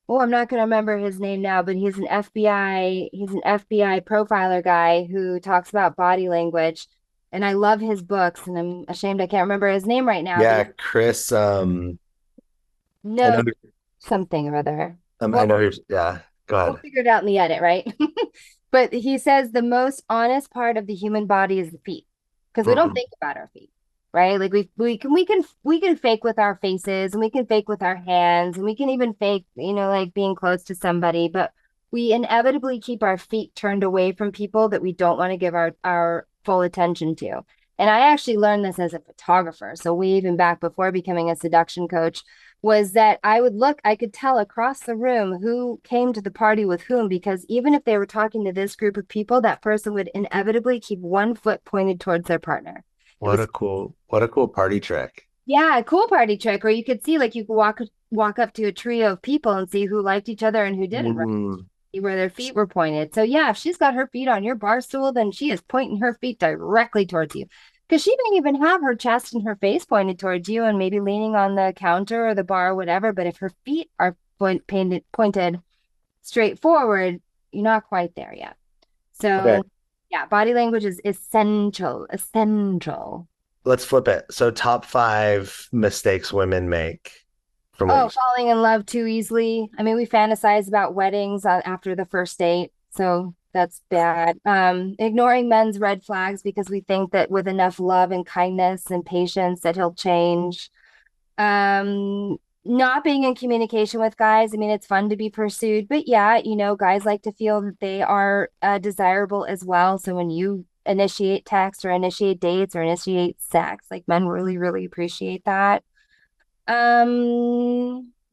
[SPEAKER 2] oh, I'm not going to remember his name now, but he's an FBI profiler guy who talks about body language. And I love his books, and I'm ashamed I can't remember his name right now, but
[SPEAKER 1] Yeah, Chris. I
[SPEAKER 2] no
[SPEAKER 1] know.
[SPEAKER 2] something or other.
[SPEAKER 1] I
[SPEAKER 2] Well,
[SPEAKER 1] know. Yeah. Go
[SPEAKER 2] we'll
[SPEAKER 1] ahead.
[SPEAKER 2] figure it out in the edit, right? But he says the most honest part of the human body is the feet because we don't
[SPEAKER 1] Mhm.
[SPEAKER 2] think about our feet, right? Like we can fake with our faces and we can fake with our hands and we can even fake, like being close to somebody, but we inevitably keep our feet turned away from people that we don't want to give our full attention to. And I actually learned this as a photographer. So we even back before becoming a seduction coach was that I could tell across the room who came to the party with whom, because even if they were talking to this group of people, that person would inevitably keep one foot pointed towards their partner. It was,
[SPEAKER 1] What a cool party trick.
[SPEAKER 2] yeah, a cool party trick, or you could see, like, you could walk up to a trio of people and see who liked each other and who didn't, right?
[SPEAKER 1] Mm.
[SPEAKER 2] See where their feet were pointed. So yeah, if she's got her feet on your bar stool, then she is pointing her feet directly towards you. Because she may even have her chest and her face pointed towards you and maybe leaning on the counter or the bar or whatever. But if her feet are pointed straight forward, you're not quite there yet.
[SPEAKER 1] Okay,
[SPEAKER 2] So yeah, body language is essential, essential.
[SPEAKER 1] let's flip it. So, top five mistakes women make from what
[SPEAKER 2] Oh,
[SPEAKER 1] you.
[SPEAKER 2] falling in love too easily. I mean, we fantasize about weddings after the first date, so that's bad. Ignoring men's red flags because we think that with enough love and kindness and patience that he'll change. Not being in communication with guys. I mean, it's fun to be pursued, but yeah, guys like to feel that they are desirable as well. So when you initiate text or initiate dates or initiate sex, like men really, really appreciate that.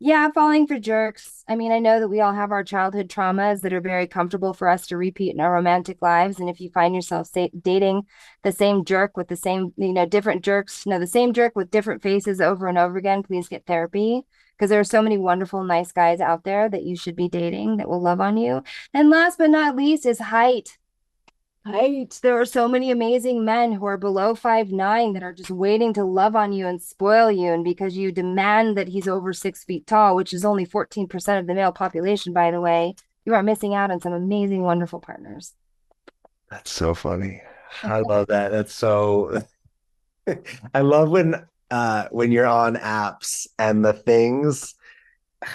[SPEAKER 2] Yeah, falling for jerks. I mean, I know that we all have our childhood traumas that are very comfortable for us to repeat in our romantic lives. And if you find yourself dating the same jerk with the same, different jerks, no, the same jerk with different faces over and over again, please get therapy because there are so many wonderful, nice guys out there that you should be dating that will love on you. And last but not least is height. Right. There are so many amazing men who are below 5'9" that are just waiting to love on you and spoil you. And because you demand that he's over 6 feet tall, which is only 14% of the male population, by the way, you are missing out on some amazing, wonderful partners.
[SPEAKER 1] That's so funny. I love that. That's so. I love when you're on apps and the things.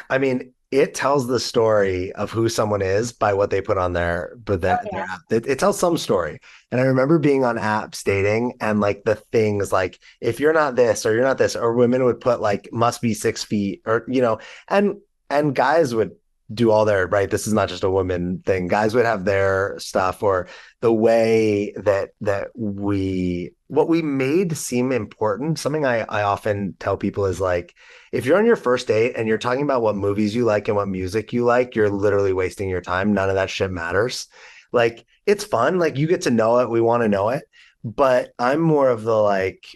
[SPEAKER 1] I mean, it tells the story of who someone is by what they put on
[SPEAKER 2] Oh,
[SPEAKER 1] their
[SPEAKER 2] yeah.
[SPEAKER 1] app. It tells some story. And I remember being on apps dating and like the things like if you're not this or you're not this, or women would put like must be 6 feet or and guys would do all their right. This is not just a woman thing. Guys would have their stuff or the way that we what we made seem important. Something I often tell people is like if you're on your first date and you're talking about what movies you like and what music you like, you're literally wasting your time. None of that shit matters. Like it's fun. Like you get to know it. We want to know it. But I'm more of the like,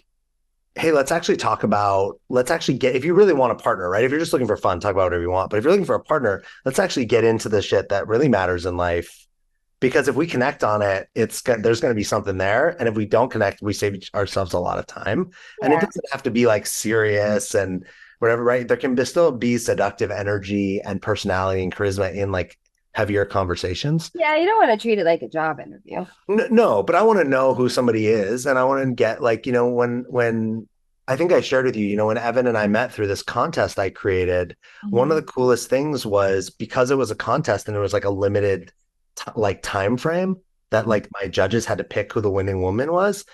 [SPEAKER 1] hey, let's actually get, if you really want a partner, right? If you're just looking for fun, talk about whatever you want. But if you're looking for a partner, let's actually get into the shit that really matters in life. Because if we connect on it, there's going to be something there. And if we don't connect, we save ourselves a lot of time. And it
[SPEAKER 2] Yeah.
[SPEAKER 1] doesn't have to be like serious and whatever, right? There can still be seductive energy and personality and charisma in like heavier conversations.
[SPEAKER 2] Yeah, you don't want to treat it like a job interview.
[SPEAKER 1] No, but I want to know who somebody is, and I want to get like when I think I shared with you, when Evan and I met through this contest I created, one of the
[SPEAKER 2] Mhm.
[SPEAKER 1] coolest things was because it was a contest and it was like a limited like time frame that like my judges had to pick who the winning woman was.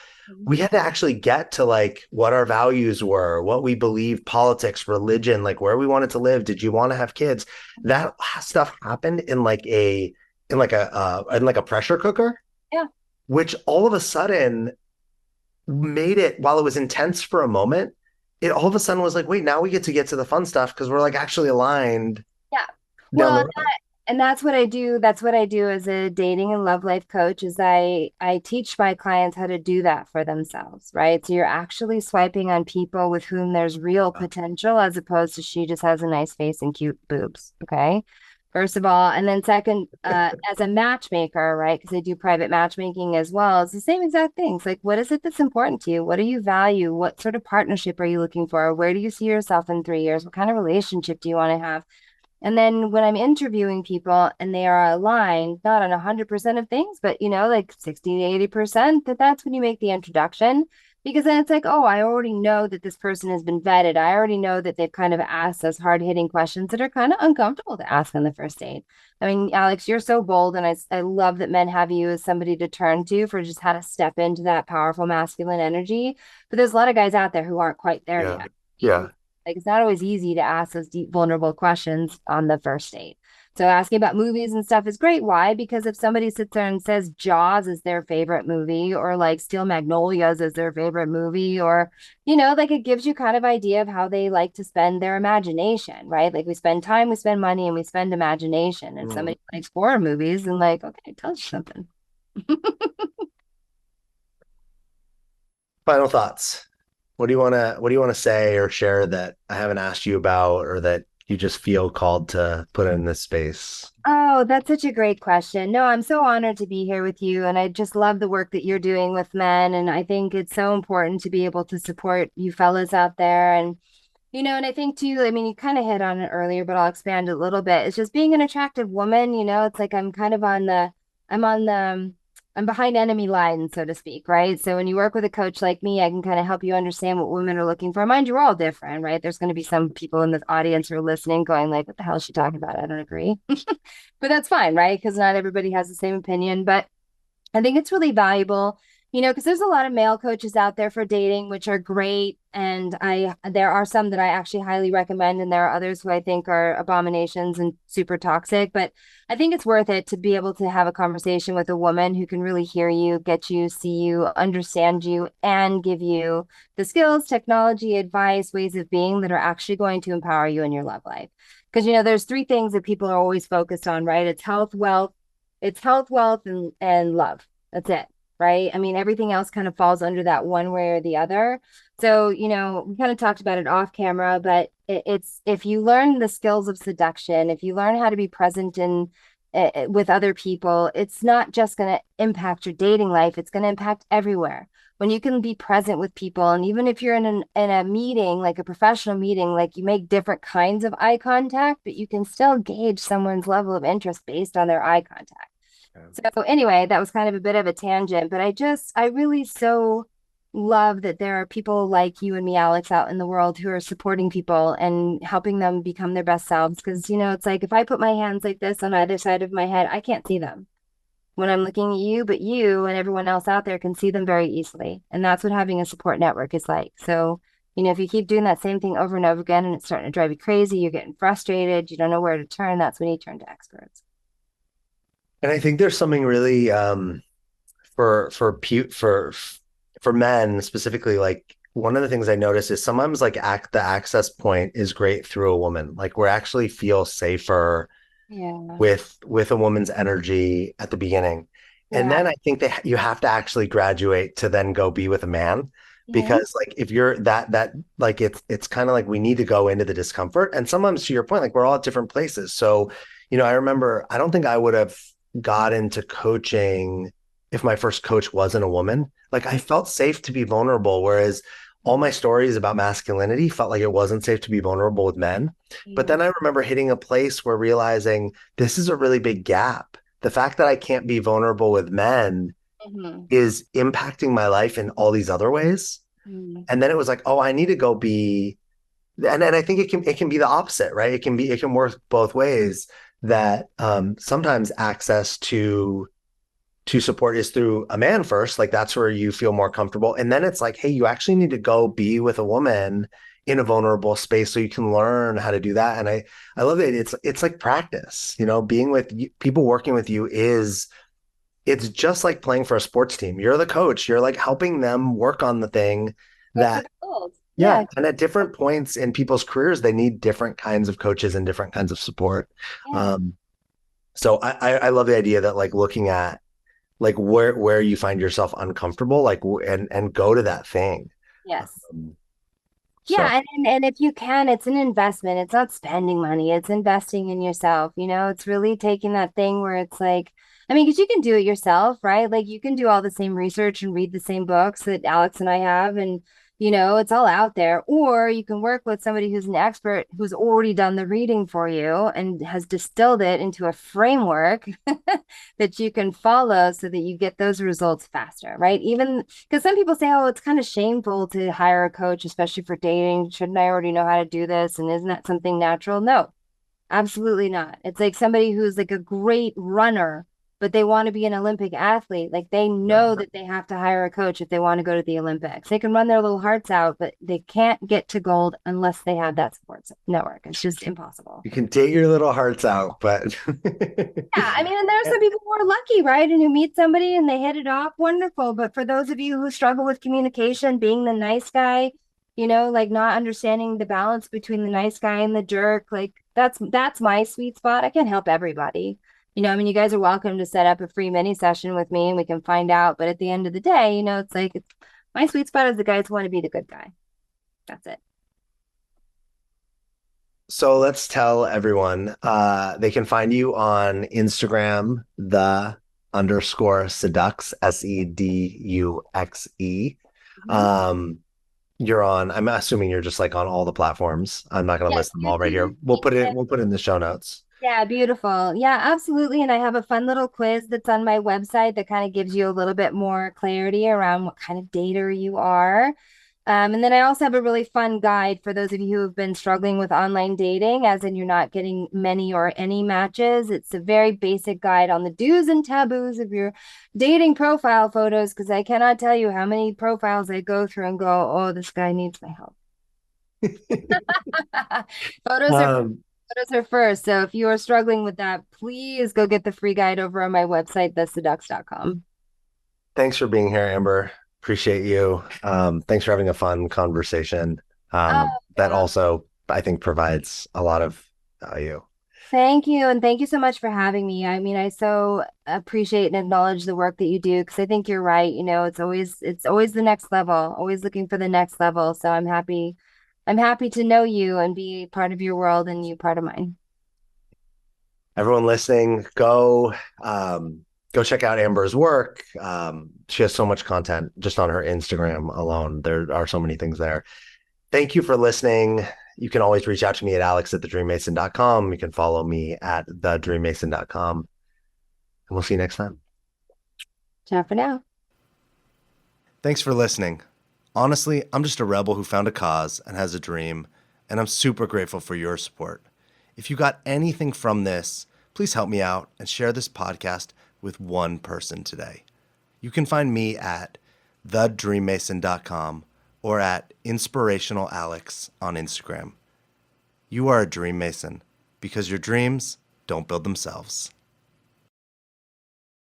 [SPEAKER 1] We had to actually get to like what our values were, what we believed, politics, religion, like where we wanted to live. Did you want to have kids? That stuff happened in like a pressure cooker,
[SPEAKER 2] Yeah.
[SPEAKER 1] which all of a sudden made it while it was intense for a moment. It all of a sudden was like, wait, now we get to the fun stuff because we're like actually aligned
[SPEAKER 2] Yeah.
[SPEAKER 1] down the
[SPEAKER 2] Well,
[SPEAKER 1] road.
[SPEAKER 2] and that's what I do. That's what I do as a dating and love life coach is I teach my clients how to do that for themselves, right? So you're actually swiping on people with whom there's real potential as opposed to she just has a nice face and cute boobs, okay? first of all. And then second, as a matchmaker, right? Because I do private matchmaking as well. It's the same exact things. Like, what is it that's important to you? What do you value? What sort of partnership are you looking for? Where do you see yourself in 3 years? What kind of relationship do you want to have? And then when I'm interviewing people and they are aligned, not on 100% of things, but like 60 to 80%, that's when you make the introduction. Because then it's like, oh, I already know that this person has been vetted. I already know that they've kind of asked us hard-hitting questions that are kind of uncomfortable to ask on the first date. I mean, Alex, you're so bold, and I love that men have you as somebody to turn to for just how to step into that powerful masculine energy. But there's a lot of guys out there who aren't quite there
[SPEAKER 1] Yeah.
[SPEAKER 2] yet.
[SPEAKER 1] Yeah.
[SPEAKER 2] Like it's not always easy to ask those deep, vulnerable questions on the first date. So asking about movies and stuff is great. Why? Because if somebody sits there and says Jaws is their favorite movie, or like Steel Magnolias is their favorite movie, or like it gives you kind of idea of how they like to spend their imagination, right? Like we spend time, we spend money, and we spend imagination. And if
[SPEAKER 1] Mm.
[SPEAKER 2] somebody likes horror movies, and like, okay, it tells you something.
[SPEAKER 1] Final thoughts. What do you want to say or share that I haven't asked you about or that you just feel called to put in this space?
[SPEAKER 2] Oh, that's such a great question. No, I'm so honored to be here with you. And I just love the work that you're doing with men. And I think it's so important to be able to support you fellas out there. And I think too, I mean, you kind of hit on it earlier, but I'll expand a little bit. It's just being an attractive woman, it's like I'm kind of I'm on the, I'm behind enemy lines, so to speak, right? So when you work with a coach like me, I can kind of help you understand what women are looking for. Mind you, we're all different, right? There's going to be some people in this audience who are listening going like, what the hell is she talking about? I don't agree. But that's fine, right? Because not everybody has the same opinion. But I think it's really valuable, because there's a lot of male coaches out there for dating, which are great. And there are some that I actually highly recommend, and there are others who I think are abominations and super toxic. But I think it's worth it to be able to have a conversation with a woman who can really hear you, get you, see you, understand you, and give you the skills, technology, advice, ways of being that are actually going to empower you in your love life. Because, there's three things that people are always focused on, right? It's health, wealth, and love. That's it, right? I mean, everything else kind of falls under that one way or the other. So, we kind of talked about it off camera, but it's if you learn the skills of seduction, if you learn how to be present in with other people, it's not just going to impact your dating life, it's going to impact everywhere. When you can be present with people, and even if you're in a meeting, like a professional meeting, like you make different kinds of eye contact, but you can still gauge someone's level of interest based on their eye contact. So anyway, that was kind of a bit of a tangent, but I really so love that there are people like you and me, Alex, out in the world who are supporting people and helping them become their best selves. Because, it's like if I put my hands like this on either side of my head, I can't see them when I'm looking at you, but you and everyone else out there can see them very easily. And that's what having a support network is like. So, if you keep doing that same thing over and over again and it's starting to drive you crazy, you're getting frustrated, you don't know where to turn, that's when you turn to experts.
[SPEAKER 1] And I think there's something really for men specifically, like one of the things I notice is sometimes like the access point is great through a woman. Like we actually feel safer
[SPEAKER 2] Yeah.
[SPEAKER 1] with a woman's energy at the beginning. And
[SPEAKER 2] Yeah.
[SPEAKER 1] then I think that you have to actually graduate to then go be with a man
[SPEAKER 2] Mhm.
[SPEAKER 1] because like if you're that like it's kind of like we need to go into the discomfort and sometimes to your point like we're all at different places. So, I remember I don't think I would have got into coaching if my first coach wasn't a woman. Like I felt safe to be vulnerable whereas all my stories about masculinity felt like it wasn't safe to be vulnerable with men. But
[SPEAKER 2] Yeah.
[SPEAKER 1] then I remember hitting a place where realizing this is a really big gap. The fact that I can't be vulnerable with men
[SPEAKER 2] Mhm.
[SPEAKER 1] is impacting my life in all these other ways.
[SPEAKER 2] Mhm.
[SPEAKER 1] And then it was like, oh, I need to go be, and I think it can be the opposite, right? It can work both ways. That sometimes access to support is through a man first, like that's where you feel more comfortable, and then it's like, hey, you actually need to go be with a woman in a vulnerable space so you can learn how to do that. And I love it. It's like practice, being with you, people working with you is it's just like playing for a sports team. You're the coach, you're like helping them work on the thing
[SPEAKER 2] Get to
[SPEAKER 1] that
[SPEAKER 2] the goals.
[SPEAKER 1] yeah,
[SPEAKER 2] Yeah.
[SPEAKER 1] and at different points in people's careers they need different kinds of coaches and different kinds of support.
[SPEAKER 2] Yeah.
[SPEAKER 1] Um so I love the idea that like looking at like where you find yourself uncomfortable, like and go to that thing.
[SPEAKER 2] Yes.
[SPEAKER 1] Um, So
[SPEAKER 2] Yeah, and if you can, it's an investment. It's not spending money. It's investing in yourself. It's really taking that thing where it's like, I mean, because you can do it yourself, right? Like you can do all the same research and read the same books that Alex and I have, and it's all out there. Or you can work with somebody who's an expert who's already done the reading for you and has distilled it into a framework that you can follow so that you get those results faster, right? Even because some people say, oh, it's kind of shameful to hire a coach, especially for dating. Shouldn't I already know how to do this? And isn't that something natural? No, absolutely not. It's like somebody who's like a great runner, but they want to be an Olympic athlete. Like they
[SPEAKER 1] yeah.
[SPEAKER 2] know that they have to hire a coach if they want to go to the Olympics. They can run their little hearts out, but they can't get to gold unless they have that support network. It's just impossible.
[SPEAKER 1] You can date your little hearts out, but
[SPEAKER 2] Yeah, I mean, and there are some people who are lucky, right? And who meet somebody and they hit it off, wonderful. But for those of you who struggle with communication, being the nice guy, like not understanding the balance between the nice guy and the jerk, like that's my sweet spot. I can't help everybody. I mean, you guys are welcome to set up a free mini session with me and we can find out. But at the end of the day, it's like my sweet spot is the guys who want to be the good guy. That's it.
[SPEAKER 1] so let's tell everyone they can find you on Instagram, the underscore seduxe, SEDUXE.
[SPEAKER 2] Mhm.
[SPEAKER 1] Um, you're on, I'm assuming you're just like on all the platforms. I'm not going to
[SPEAKER 2] Yes,
[SPEAKER 1] list them all right here.
[SPEAKER 2] YouTube, LinkedIn.
[SPEAKER 1] We'll put it in the show notes.
[SPEAKER 2] Yeah, beautiful. Yeah, absolutely. And I have a fun little quiz that's on my website that kind of gives you a little bit more clarity around what kind of dater you are. And then I also have a really fun guide for those of you who have been struggling with online dating, as in you're not getting many or any matches. It's a very basic guide on the do's and taboos of your dating profile photos, because I cannot tell you how many profiles I go through and go, oh, this guy needs my help. Photos are
[SPEAKER 1] Um,
[SPEAKER 2] Photos are first. So if you are struggling with that, please go get the free guide over on my website, theseducts.com.
[SPEAKER 1] Thanks for being here, Amber. Appreciate you. Thanks for having a fun conversation.
[SPEAKER 2] Oh,
[SPEAKER 1] That
[SPEAKER 2] yeah.
[SPEAKER 1] also, I think, provides a lot of value.
[SPEAKER 2] Thank you. And thank you so much for having me. I mean, I so appreciate and acknowledge the work that you do because I think you're right. It's always the next level, always looking for the next level. So I'm happy to know you and be part of your world and you part of mine.
[SPEAKER 1] Everyone listening, go check out Amber's work. She has so much content just on her Instagram alone. There are so many things there. Thank you for listening. You can always reach out to me at alex@thedreammason.com. You can follow me at thedreammason.com. And we'll see you next time.
[SPEAKER 2] Ciao for now.
[SPEAKER 1] Thanks for listening. Honestly, I'm just a rebel who found a cause and has a dream, and I'm super grateful for your support. If you got anything from this, please help me out and share this podcast with one person today. You can find me at thedreammason.com or at inspirationalalex on Instagram. You are a dream mason because your dreams don't build themselves.